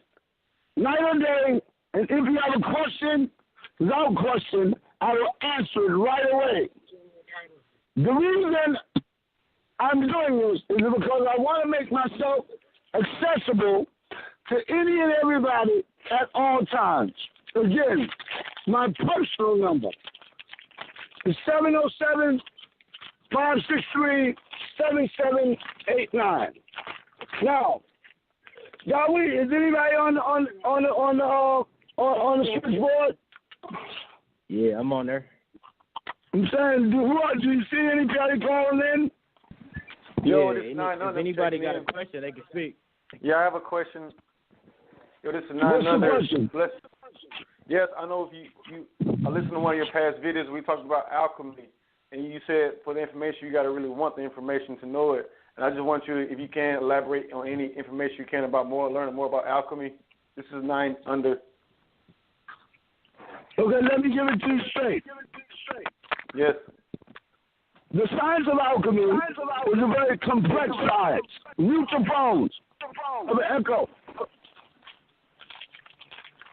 night or day. And if you have a question, without question, I will answer it right away. The reason I'm doing this is because I want to make myself accessible to any and everybody at all times. Again, my personal number is 707-563-7789. Now, Yahweh, is anybody on the switchboard? Yeah, I'm on there. I'm saying, do you see anybody calling in? Yo, yeah, if anybody got a question, they can speak. Yeah, I have a question. Yo, this is What's the question? Yes, I know if you I listened to one of your past videos, we talked about alchemy, and you said for the information, you got to really want the information to know it. And I just want you, if you can, elaborate on any information you can about learning more about alchemy. This is 9 under. Okay, let me give it to you straight. Yes. The science of alchemy is a very complex science. Mute your phones of an echo.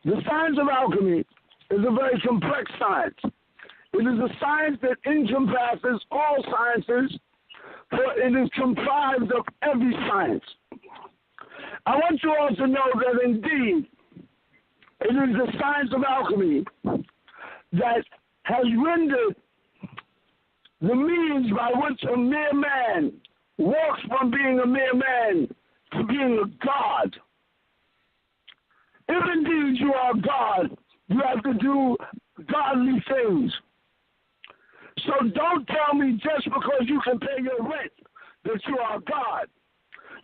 The science of alchemy is a very complex science. It is a science that encompasses all sciences, for it is comprised of every science. I want you all to know that indeed it is the science of alchemy that has rendered the means by which a mere man walks from being a mere man to being a god. If indeed you are God, you have to do godly things. So don't tell me just because you can pay your rent that you are God.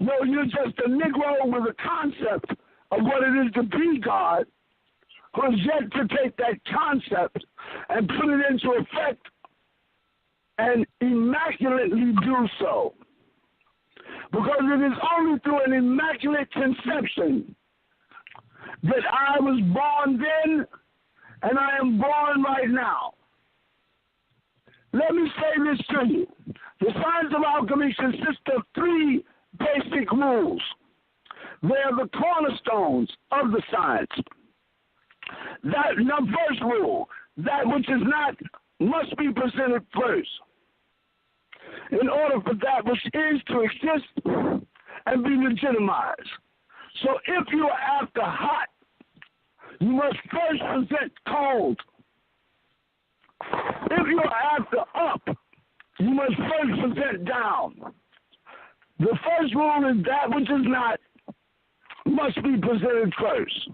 No, you're just a Negro with a concept of what it is to be God, who has yet to take that concept and put it into effect and immaculately do so. Because it is only through an immaculate conception that I was born then and I am born right now. Let me say this to you. The science of alchemy consists of 3 basic rules. They are the cornerstones of the science. The first rule, that which is not must be presented first, in order for that which is to exist and be legitimized. So if you are after hot, you must first present cold. If you are after up, you must first present down. The first rule is that which is not must be presented first.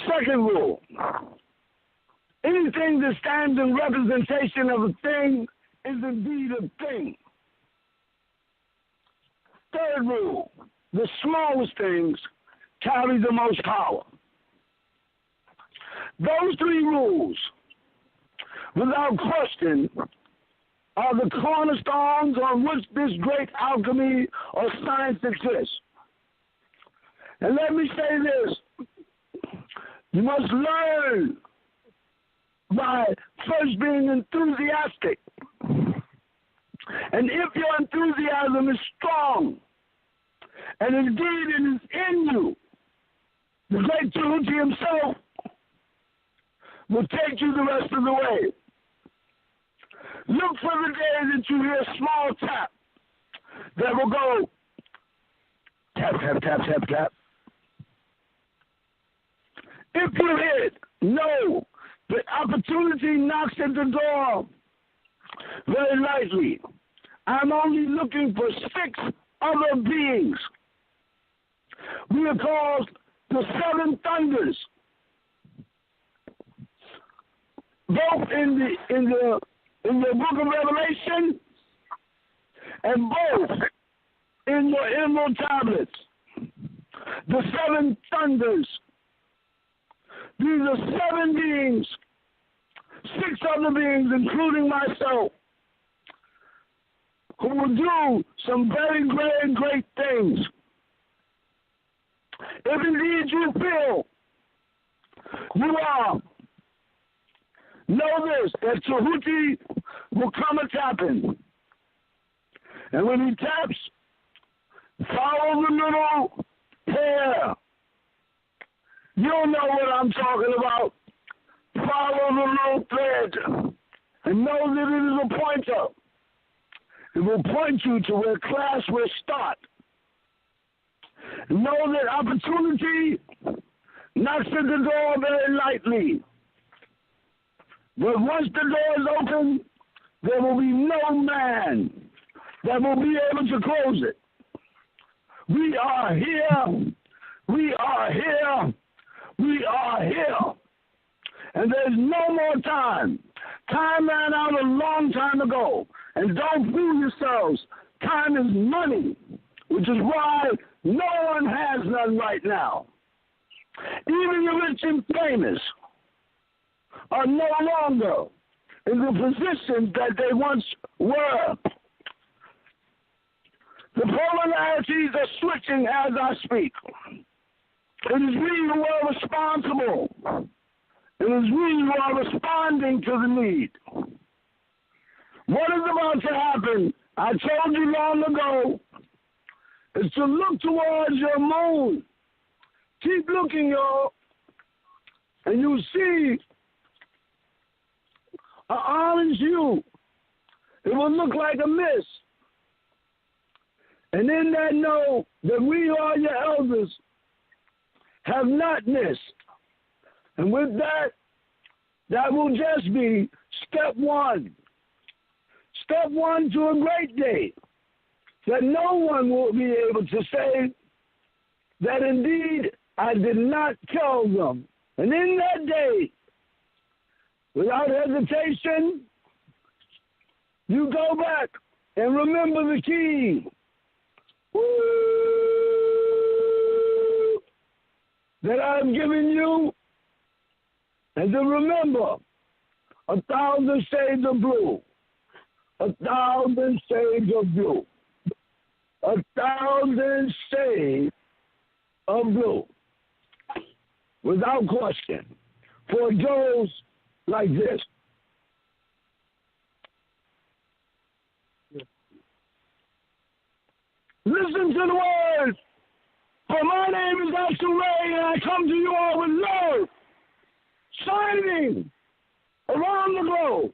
Second rule, anything that stands in representation of a thing is indeed a thing. Third rule, the smallest things carry the most power. Those 3 rules, without question, are the cornerstones on which this great alchemy or science exists. And let me say this, you must learn by first being enthusiastic. And if your enthusiasm is strong, and indeed it is in you, the great Tahuti himself will take you the rest of the way. Look for the day that you hear a small tap that will go tap, tap, tap, tap, tap. If you hear it, know that opportunity knocks at the door very lightly. I'm only looking for 6 other beings. We are called the 7 thunders. Both in the book of Revelation and both in your emerald tablets. The 7 thunders. These are 7 beings, 6 other beings, including myself, who will do some very great things. If indeed you feel you are, know this, that Tahuti will come a-tapping. And when he taps, follow the little hair. You'll know what I'm talking about. Follow the little thread and know that it is a pointer. It will point you to where class will start. Know that opportunity knocks at the door very lightly. But once the door is open, there will be no man that will be able to close it. We are here. We are here. We are here. And there's no more time. Time ran out a long time ago. And don't fool yourselves. Time is money, which is why no one has none right now. Even the rich and famous are no longer in the position that they once were. The polarities are switching as I speak. It is we who are responsible. It is we who are responding to the need. What is about to happen, I told you long ago, is to look towards your moon. Keep looking, y'all, and you see an orange hue. It will look like a mist. And in that know that we are your elders have not missed. And with that, that will just be step one. Step one to a great day that no one will be able to say that indeed I did not tell them. And in that day, without hesitation, you go back and remember the key. Woo! That I've given you, and to remember 1,000 shades of blue, 1,000 shades of blue, 1,000 shades of blue, without question, for it goes like this. Listen to the words. For my name is ATUN-RE, and I come to you all with love, shining around the globe.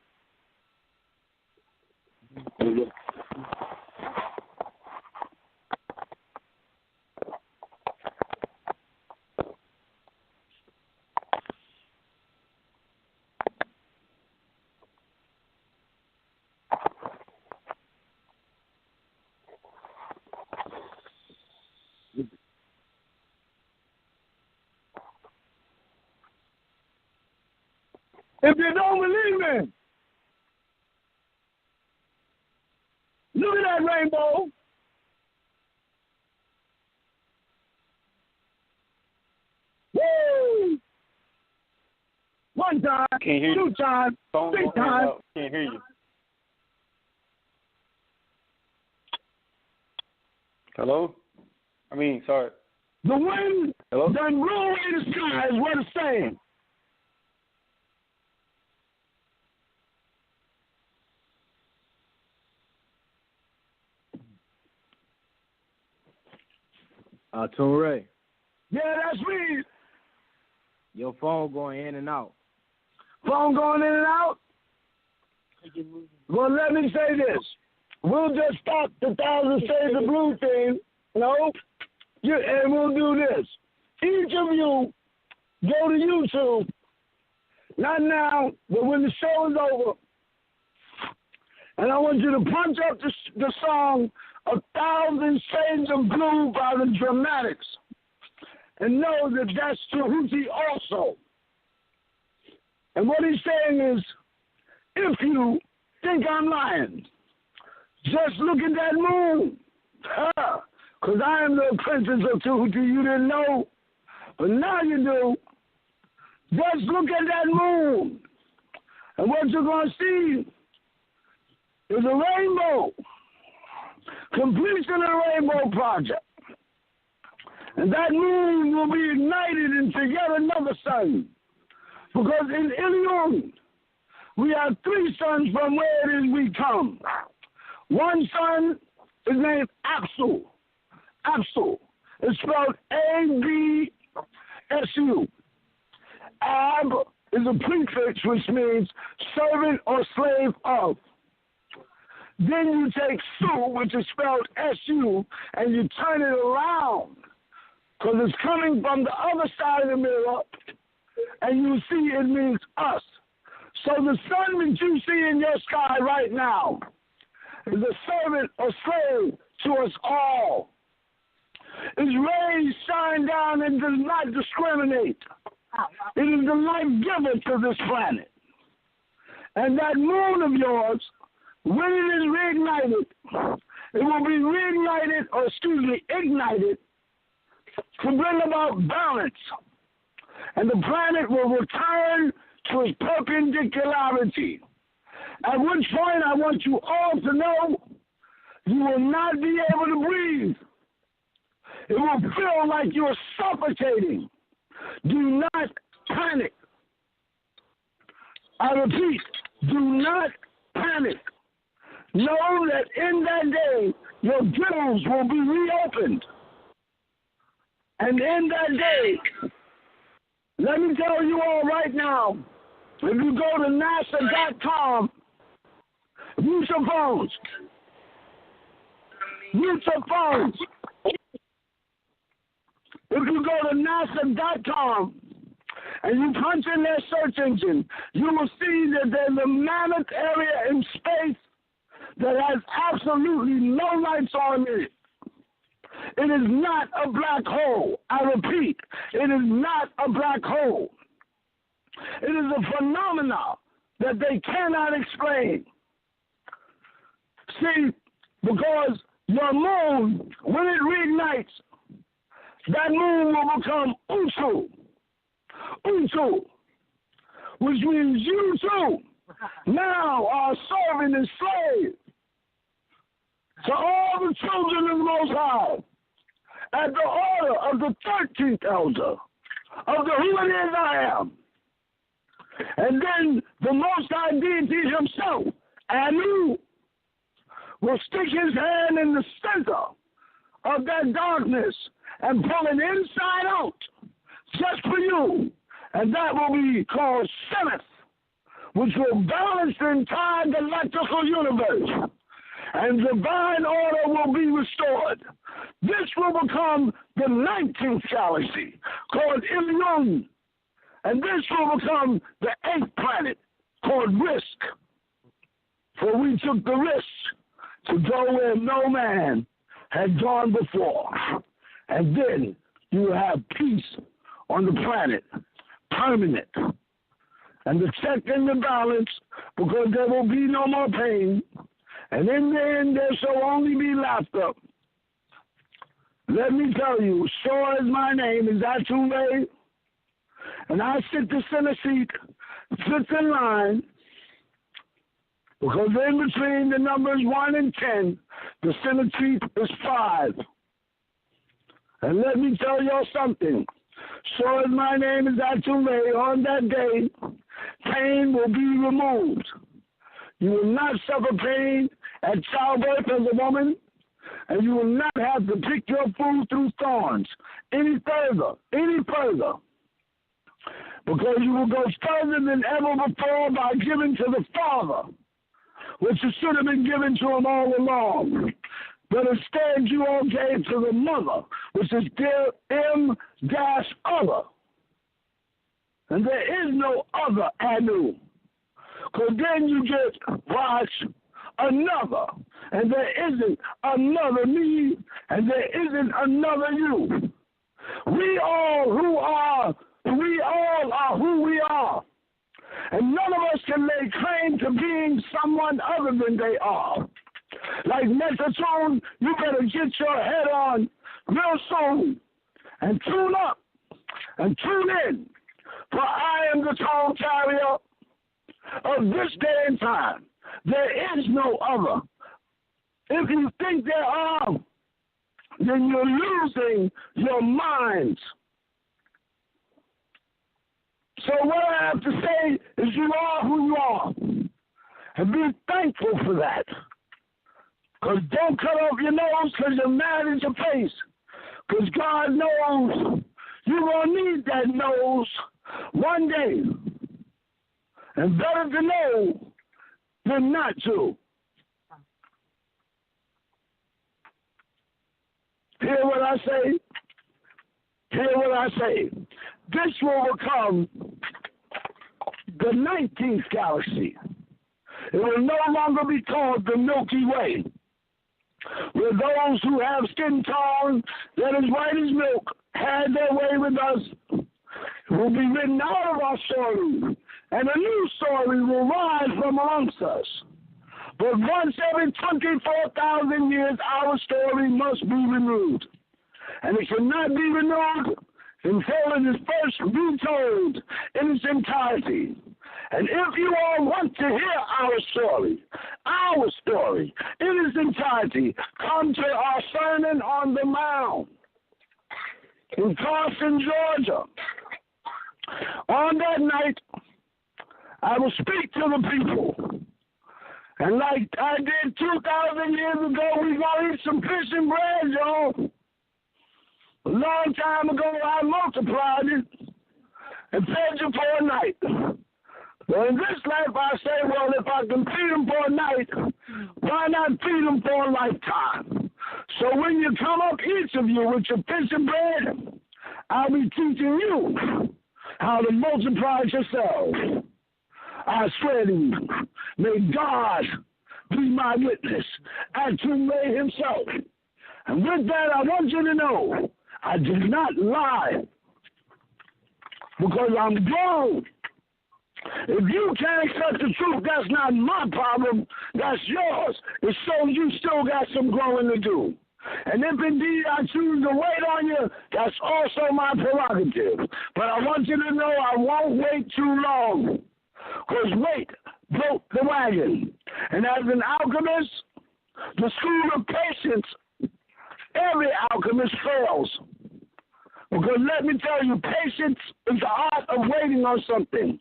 If you don't believe me, look at that rainbow. Woo! One time, two times, three times. Can't hear you. Hello? Sorry. The wind Hello? done blew away the sky is what it's saying. ATUN-RE. Yeah, that's me. Your phone going in and out. Phone going in and out? Well, let me say this. We'll just stop the 1,000 Shades of Blue thing, and we'll do this. Each of you go to YouTube, not now, but when the show is over, and I want you to punch up the song 1,000 Shades of Blue by the Dramatics, and know that that's Tahuti also. And what he's saying is, if you think I'm lying, just look at that moon. Because I am the apprentice of Tahuti. You didn't know, but now you do. Just look at that moon. And what you're going to see is a rainbow. Completion of the Rainbow Project. And that moon will be ignited into yet another sun. Because in Ilion, we have 3 suns from where it is we come. One sun is named Apsu. Apsu. It's spelled A-B-S-U. Ab is a prefix which means servant or slave of. Then you take Su, which is spelled S-U, and you turn it around, because it's coming from the other side of the mirror, and you see it means us. So the sun that you see in your sky right now is a servant or slave to us all. Its rays shine down and does not discriminate. It is the life giver to this planet. And that moon of yours, when it is reignited, it will be reignited, or ignited, to bring about balance. And the planet will return to its perpendicularity. At which point I want you all to know you will not be able to breathe. It will feel like you're suffocating. Do not panic. I repeat, do not panic. Know that in that day, your gills will be reopened. And in that day, let me tell you all right now, if you go to NASA.com, use your phones. Use your phones. If you go to NASA.com and you punch in their search engine, you will see that there's a mammoth area in space that has absolutely no lights on it. It is not a black hole. I repeat, it is not a black hole. It is a phenomenon that they cannot explain. See, because your moon, when it reignites, that moon will become Utu. Utu, which means you too now are serving and slave to all the children of the Most High at the order of the 13th elder of the who it is I am. And then the Most High deity himself, Anu, will stick his hand in the center of that darkness and pull it inside out just for you. And that will be called Seventh, which will balance the entire galactical universe. And divine order will be restored. This will become the 19th galaxy, called Ilion. And this will become the 8th planet, called Risk. For we took the risk to go where no man had gone before. And then you will have peace on the planet, permanent. And the check and the balance, because there will be no more pain. And in the end, there shall only be laughter. Let me tell you, sure as my name is ATUN-RE, and I sit the center seat, fifth in line, because in between the numbers 1 and 10, the center seat is 5. And let me tell y'all something. Sure as my name is ATUN-RE, on that day, pain will be removed. You will not suffer pain at childbirth as a woman, and you will not have to pick your food through thorns any further, because you will go further than ever before by giving to the Father, which should have been given to him all along. But instead you all gave to the mother, which is M-other. And there is no other Anu. Because then you get, watch, another. And there isn't another me, and there isn't another you. We all are who we are. And none of us can lay claim to being someone other than they are. Like Metatron, you better get your head on real soon and tune up and tune in. For I am the tone carrier of this day and time. There is no other. If you think there are, then you're losing your minds. So what I have to say is you are who you are. And be thankful for that. Because don't cut off your nose because you're mad in your face. Because God knows you're going to need that nose one day. And better to know than not to. Hear what I say? Hear what I say. This will become the 19th galaxy. It will no longer be called the Milky Way, where those who have skin tone that is white as milk had their way with us. It will be written out of our story, and a new story will rise from amongst us. But once every 24,000 years, our story must be renewed. And it cannot be renewed until it is first retold in its entirety. And if you all want to hear our story in its entirety, come to our Sermon on the Mount in Carson, Georgia. On that night, I will speak to the people. And like I did 2,000 years ago, we're going to eat some fish and bread, y'all. A long time ago, I multiplied it and fed you for a night. Well, in this life, I say, well, if I can feed them for a night, why not feed them for a lifetime? So when you come up, each of you, with your fish and bread, I'll be teaching you how to multiply yourselves. I swear to you, may God be my witness, ATUN-RE himself. And with that, I want you to know, I did not lie, because I'm grown. If you can't accept the truth, that's not my problem, that's yours. It shows you still got some growing to do. And if indeed I choose to wait on you, that's also my prerogative. But I want you to know I won't wait too long, because wait broke the wagon. And as an alchemist, the school of patience, every alchemist fails. Because let me tell you, patience is the art of waiting on something.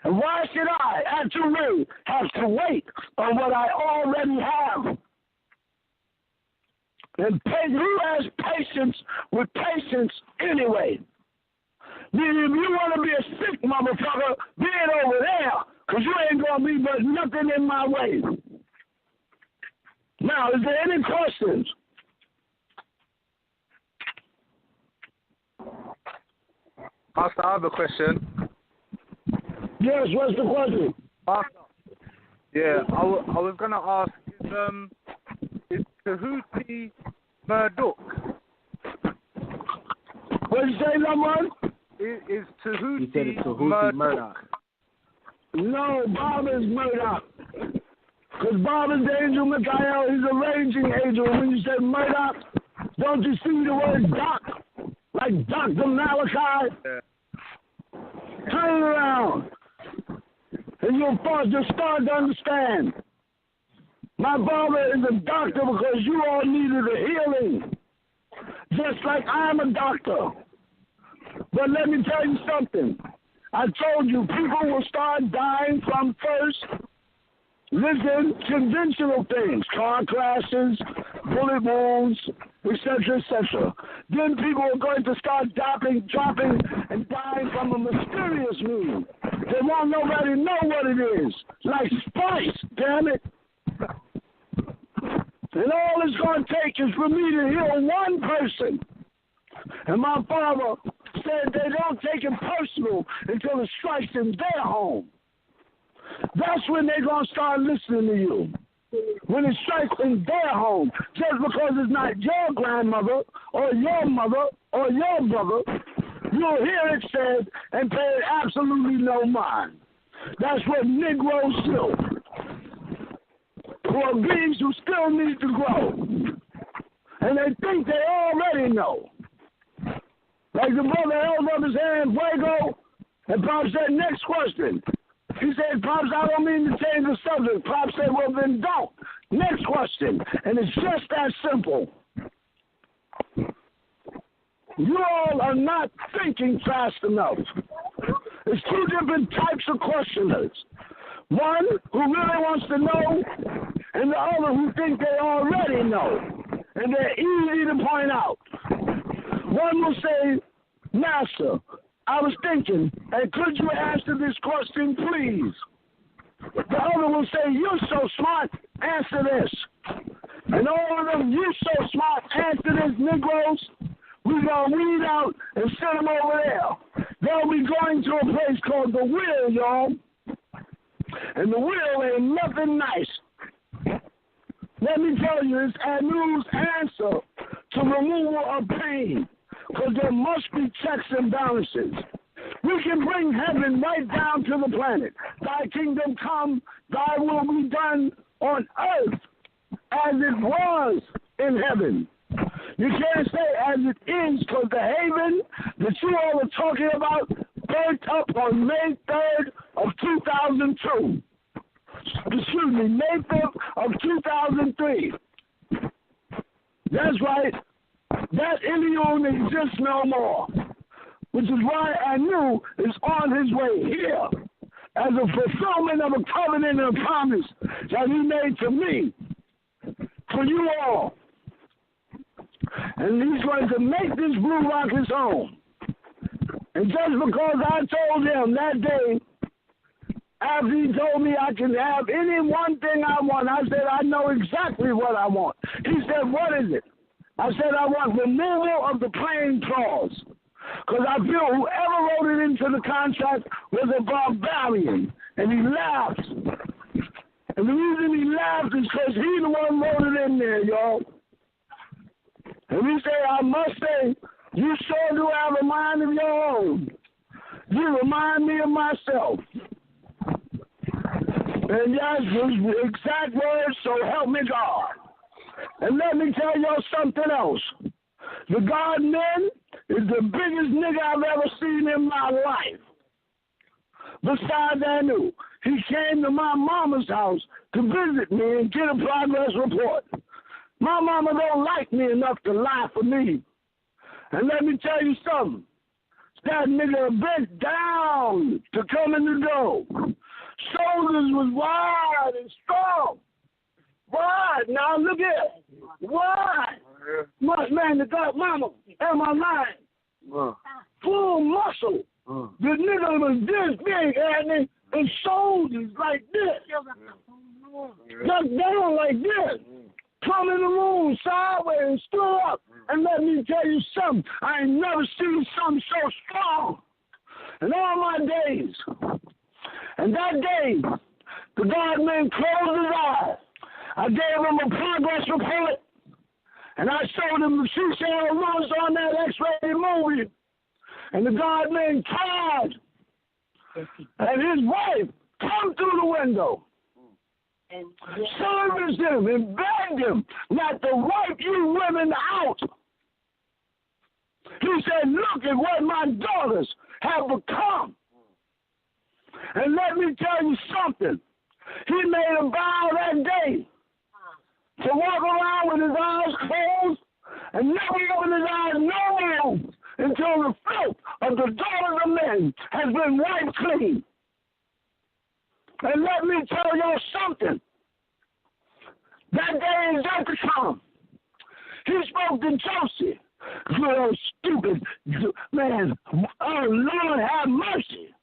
And why should I, ATUN-RE, have to wait on what I already have? And who has patience with patience anyway? Meaning, if you want to be a sick motherfucker, be it over there, because you ain't going to be but nothing in my way. Now, is there any questions? Pastor, I have a question. Yes, what's the question? Pastor. Yeah, I was going to ask, is Tahuti Murdoch? What did you say, someone? Is Tahuti, He said it's Tahuti Murdoch. No, Bob is Murdoch. Because Bob is the angel Michael. He's a raging angel. When you say Murdoch, don't you see the word Doc? Like Dr. Malachi? Yeah. Turn it around. And you'll just start to understand. My father is a doctor because you all needed a healing. Just like I'm a doctor. But let me tell you something. I told you people will start dying from first, listen, conventional things, car crashes, bullet wounds, etc., etc. Then people are going to start dropping, and dying from a mysterious means. They won't nobody know what it is. Like spice, damn it. And all it's going to take is for me to heal one person. And my father said they don't take it personal until it strikes in their home. That's when they're going to start listening to you. When it strikes in their home. Just because it's not your grandmother or your mother or your brother, you'll hear it said and pay absolutely no mind. That's what Negroes do. For beings who still need to grow. And they think they already know. Like the brother held up his hand, Fuego, and Pop said, next question. He said, Pops, I don't mean to change the subject. Pop said, well, then don't. Next question. And it's just that simple. You all are not thinking fast enough. There's two different types of questioners. One who really wants to know, and the other who think they already know. And they're easy to point out. One will say, Master, I was thinking, and could you answer this question, please? The other will say, you're so smart, answer this. And all of them, you so smart, answer this, Negroes. We're going to weed out and send them over there. They'll be going to a place called the Will, y'all. And the Will ain't nothing nice. Let me tell you, it's ATUN's answer to removal of pain, because there must be checks and balances. We can bring heaven right down to the planet. Thy kingdom come, thy will be done on earth as it was in heaven. You can't say as it is, because the haven that you all are talking about burnt up on May 3rd of 2002. Excuse me, May 5th of 2003. That's right. That ATUN exists no more. Which is why ATUN is on his way here as a fulfillment of a covenant and a promise that he made to me, for you all. And he's going to make this Blue Rock his home. And just because I told him that day, after he told me I can have any one thing I want, I said, I know exactly what I want. He said, what is it? I said, I want removal of the plain clause. Because I feel whoever wrote it into the contract was a barbarian. And he laughed. And the reason he laughed is because he the one wrote it in there, y'all. And he said, I must say, you sure do have a mind of your own. You remind me of myself. And that's the exact words, so help me God. And let me tell y'all something else. The God-man is the biggest nigga I've ever seen in my life. Besides ATUN, he came to my mama's house to visit me and get a progress report. My mama don't like me enough to lie for me. And let me tell you something. That nigga bent down to come in the door. Shoulders was wide and strong. Wide. Now look at it. Wide. Much man, the God mama. Am I lying? Full muscle. The nigga was this big, and his shoulders like this. Ducked down like this. Come in the room sideways and stood up. And let me tell you something. I ain't never seen something so strong in all my days. And that day, the God-man closed his eyes. I gave him a progress report, and I showed him the CCL runs on that X-rated movie. And the God-man cried, and his wife come through the window, serviced him and begged him not to wipe you women out. He said, look at what my daughters have become. And let me tell you something. He made a vow that day to walk around with his eyes closed and never open his eyes no more until the filth of the daughters of men has been wiped clean. And let me tell y'all something. That day is yet to come. He spoke to Josie. Good old stupid man. Oh, Lord, have mercy.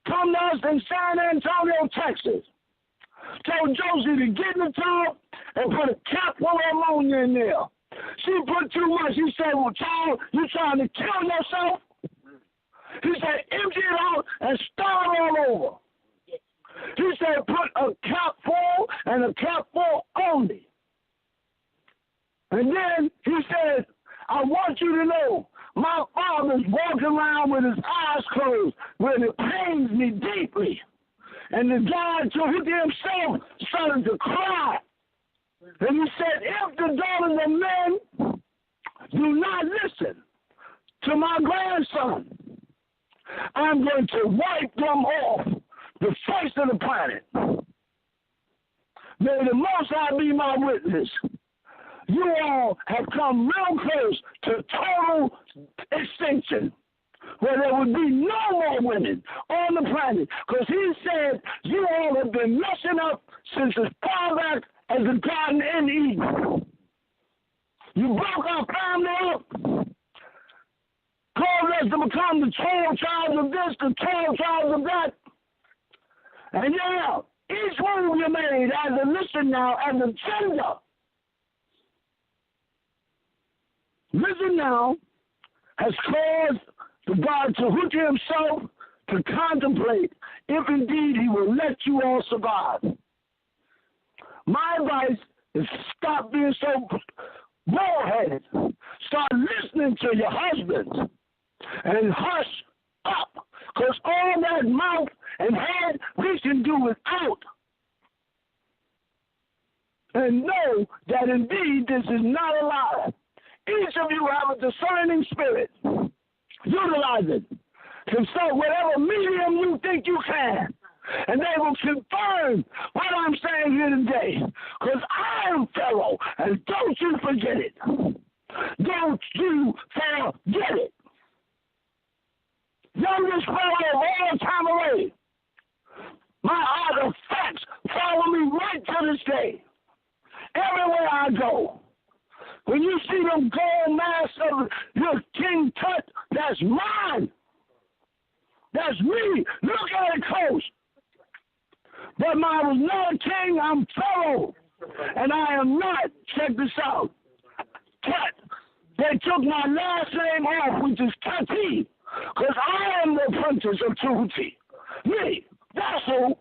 Come to us in San Antonio, Texas. Told Josie to get in the tub and put a cap full of ammonia in there. She put too much. He said, well, child, you trying to kill yourself? He said, empty it out and start all over. He said, put a cap full and a cap full only. And then he said, I want you to know, my father's walking around with his eyes closed, where it pains me deeply. And the guy took himself, started to cry. And he said, if the daughters of men do not listen to my grandson, I'm going to wipe them off the face of the planet. May the Most High be my witness. You all have come real close to total extinction, where there would be no more women on the planet. Because he said you all have been messing up since as far back as the Garden in Eden. You broke our family up, caused us to become the 12 tribes of this, the 12 tribes of that. And yeah, each move you made as a listen now, as a gender, risen now, has caused the God to hook himself to contemplate if indeed he will let you all survive. My advice is stop being so bullheaded. Start listening to your husbands and hush up, because all that mouth and head we can do without. And know that indeed this is not a lie. Each of you have a discerning spirit. Utilize it. Consult whatever medium you think you can. And they will confirm what I'm saying here today. Because I am Pharaoh, and don't you forget it. Don't you forget it. Youngest Pharaoh of all time away. My artifacts follow me right to this day. Everywhere I go. When you see them gold masks of your King Tut, that's mine. That's me. Look at it close. But I was not a king, I'm Pharaoh. And I am not, check this out, Tut. They took my last name off, which is Tuti, because I am the princess of Tuti. Me, that's who.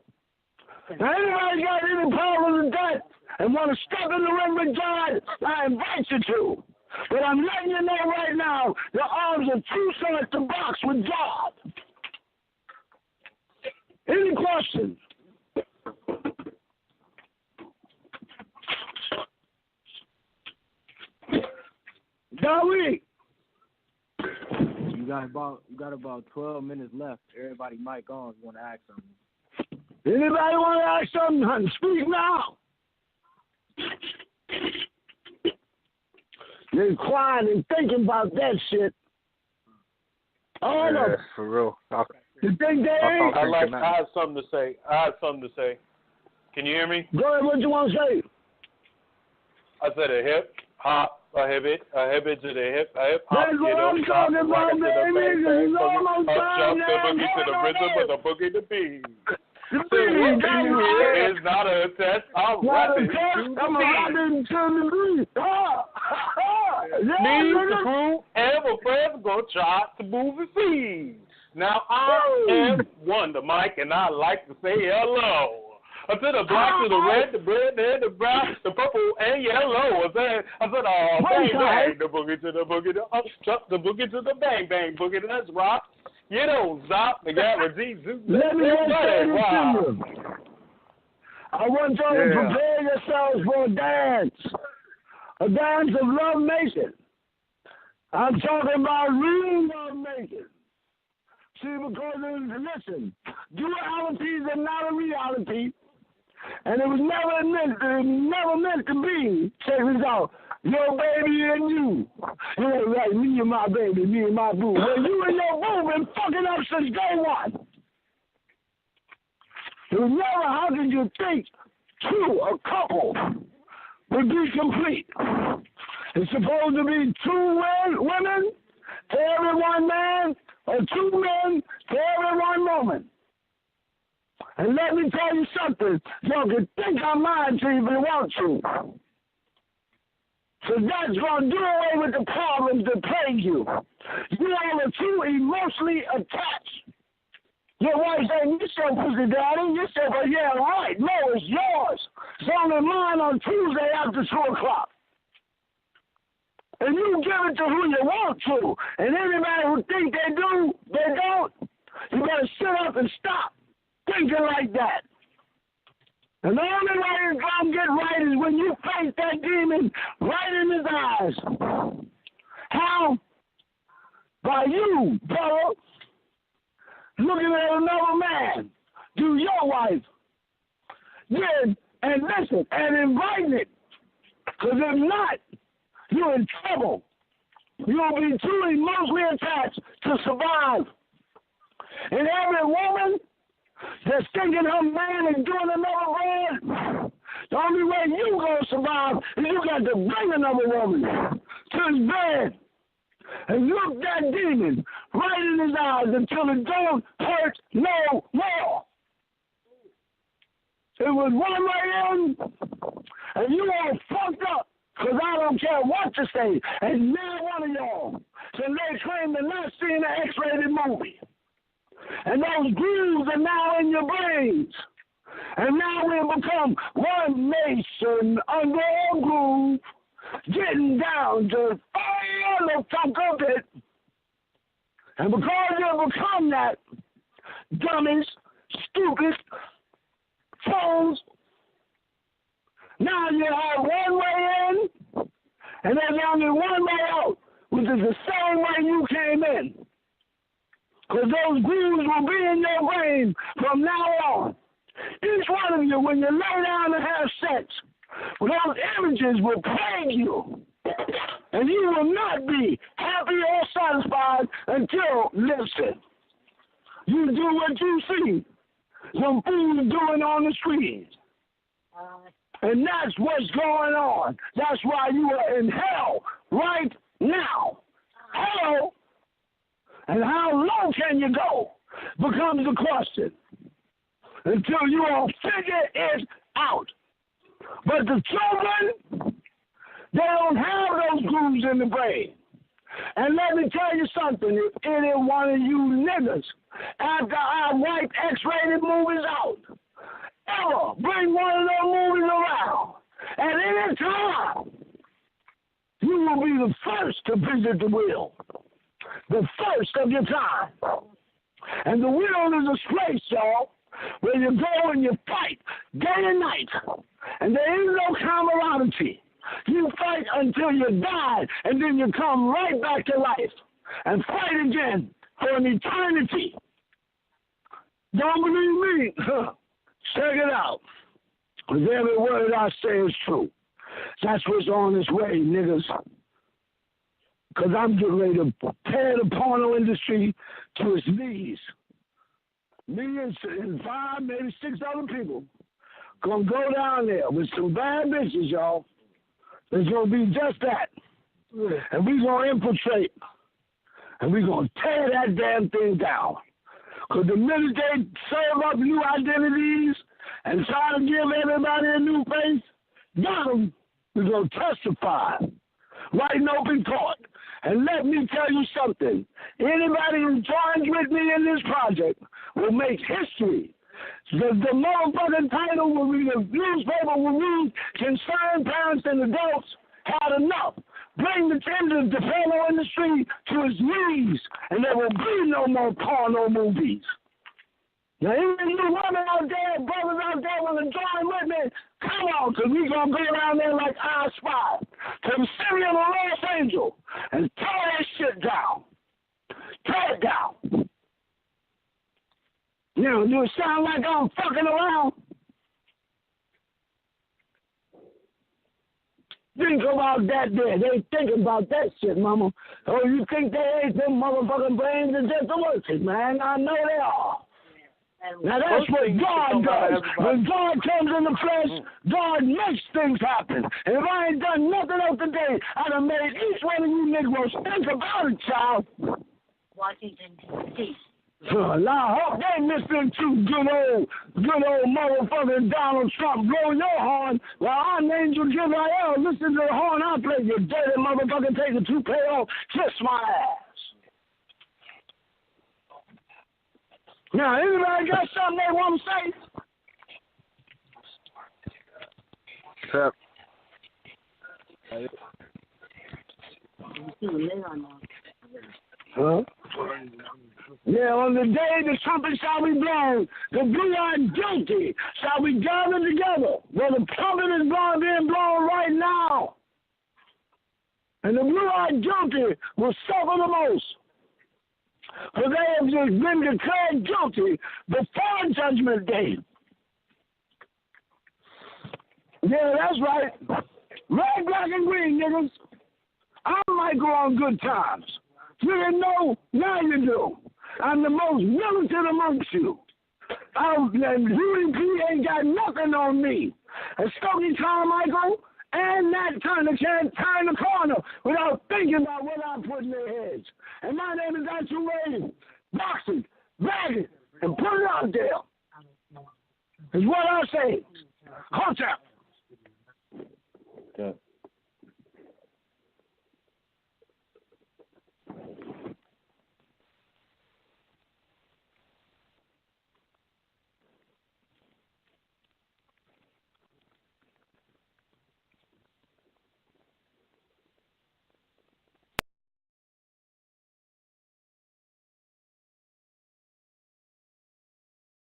Now, anybody got any problem with that and want to step in the ring with God, I invite you to. But I'm letting you know right now, your arms are too short to box with God. Any questions? Dawid. You got about 12 minutes left. Everybody mic on if you want to ask something. Anybody want to ask something, honey? Speak now. They're quiet and thinking about that shit. All of them. For real. You think they ain't? I have something to say. Can you hear me? Go ahead, what you want to say? I said a hip hop, a hip to the hip hop. That's what I'm talking about, baby. It's almost time now. The boogie to the rhythm, but the boogie to beat. It's not a test. I'm rapping to the beat. Me, the crew, and my friends gonna try to move his feet. Now I am Wonder Mike, and I like to say hello. To the black, to the red, the red, and the brown, the purple, and yellow. I said, oh, bang, bang, the boogie to the boogie, the upchuck, the boogie to the bang, bang, boogie to that's rock. You don't stop the guarantee. Let me say this to you. I want y'all to prepare yourselves for a dance of love making. I'm talking about real love making. See, because listen, dualities are not a reality, and it was never meant to be. Check this out. Your baby and you. You know, like me and my baby, me and my boo. Well, you and your boo been fucking up since day one. It was never, how could you think a couple would be complete? It's supposed to be two women to every one man, or two men to every one woman. And let me tell you something. Y'all can think I'm lying to you if you want to. So that's going to do away with the problems that plague you. You all are too emotionally attached. Your wife saying, you so pussy daddy. You say, well, yeah, right. No, it's yours. It's only mine on Tuesday after 2 o'clock. And you give it to who you want to. And anybody who think they do, they don't. You better sit up and stop thinking like that. And the only way it's going to get right is when you face that demon right in his eyes. How? By you, brother, looking at another man, do your wife. Then, and listen, and inviting it. Because if not, you're in trouble. You'll be too emotionally attached to survive. And every woman that's thinking her man is doing another man, the only way you going to survive is you got to bring another woman to his bed and look that demon right in his eyes until it don't hurt no more. It was one way in, and you all fucked up, because I don't care what to say, and now one of y'all since they claim to not seeing an X-rated movie. And those grooves are now in your brains. And now we've become one nation under a groove, getting down to fire the fuck of it. And because you've become that, dummies, stupid, fools, now you have one way in, and there's only one way out, which is the same way you came in. Because those grooves will be in your brain from now on. Each one of you, when you lay down to have sex, those images will plague you. And you will not be happy or satisfied until, listen, you do what you see some fools doing on the screen. And that's what's going on. That's why you are in hell right now. Hell. And how low can you go becomes the question until you all figure it out. But the children, they don't have those grooves in the brain. And let me tell you something, if any one of you niggas, after I wipe X-rated movies out, ever bring one of those movies around, at any time, you will be the first to visit the wheel. The first of your time. And the wheel is a place, y'all, where you go and you fight day and night. And there is no camaraderie. You fight until you die, and then you come right back to life and fight again for an eternity. Don't believe me? Check it out. Because every word I say is true. That's what's on its way, niggas. Because I'm getting ready to tear the porno industry to its knees. Me and 5, maybe 6 other people gonna go down there with some bad bitches, y'all. It's gonna be just that. And we gonna infiltrate. And we gonna tear that damn thing down. Because the minute they serve up new identities and try to give everybody a new face, got them. We're gonna testify. Right in open court. And let me tell you something. Anybody who joins with me in this project will make history. The motherfucking title will be, the newspaper will read, concerned parents and adults had enough. Bring the porno industry to its knees, and there will be no more porno movies. Now, even you women out there, brothers out there want to join with me, come on, because we're going to go around there like I Spy to the city of the Los Angeles and tear that shit down. Tear it down. You know, do it sound like I'm fucking around? Think about that there. They think about that shit, mama. Oh, you think they ain't them motherfucking brains are just working, man. I know they are. Now that's what God does. When God comes in the flesh, God makes things happen. And if I ain't done nothing else today, I'd have made each one of you Negroes think about it, child. Washington, D.C. Now I hope they listen to good old motherfucking Donald Trump blow your horn while I'm Angel Gabriel. Listen to the horn I play, you dirty motherfucker. Take the toupee off, kiss my ass. Now, anybody got something they want to say? Huh? Yeah, on the day the trumpet shall be blown, the blue-eyed guilty shall be gathered together. Well, the trumpet is being blown right now. And the blue-eyed guilty will suffer the most. For they have just been declared guilty before Judgment Day. Yeah, that's right. Red, black, and green, niggas. I might go on good times. You didn't know, now you do. I'm the most militant amongst you. UDP ain't got nothing on me. And Stokey Carmichael and that Turner can't turn the corner without thinking about what I put in their heads. And my name is ATUN-RE. Boxing, bag it, and put it out there. Is what I say. Contact. Good.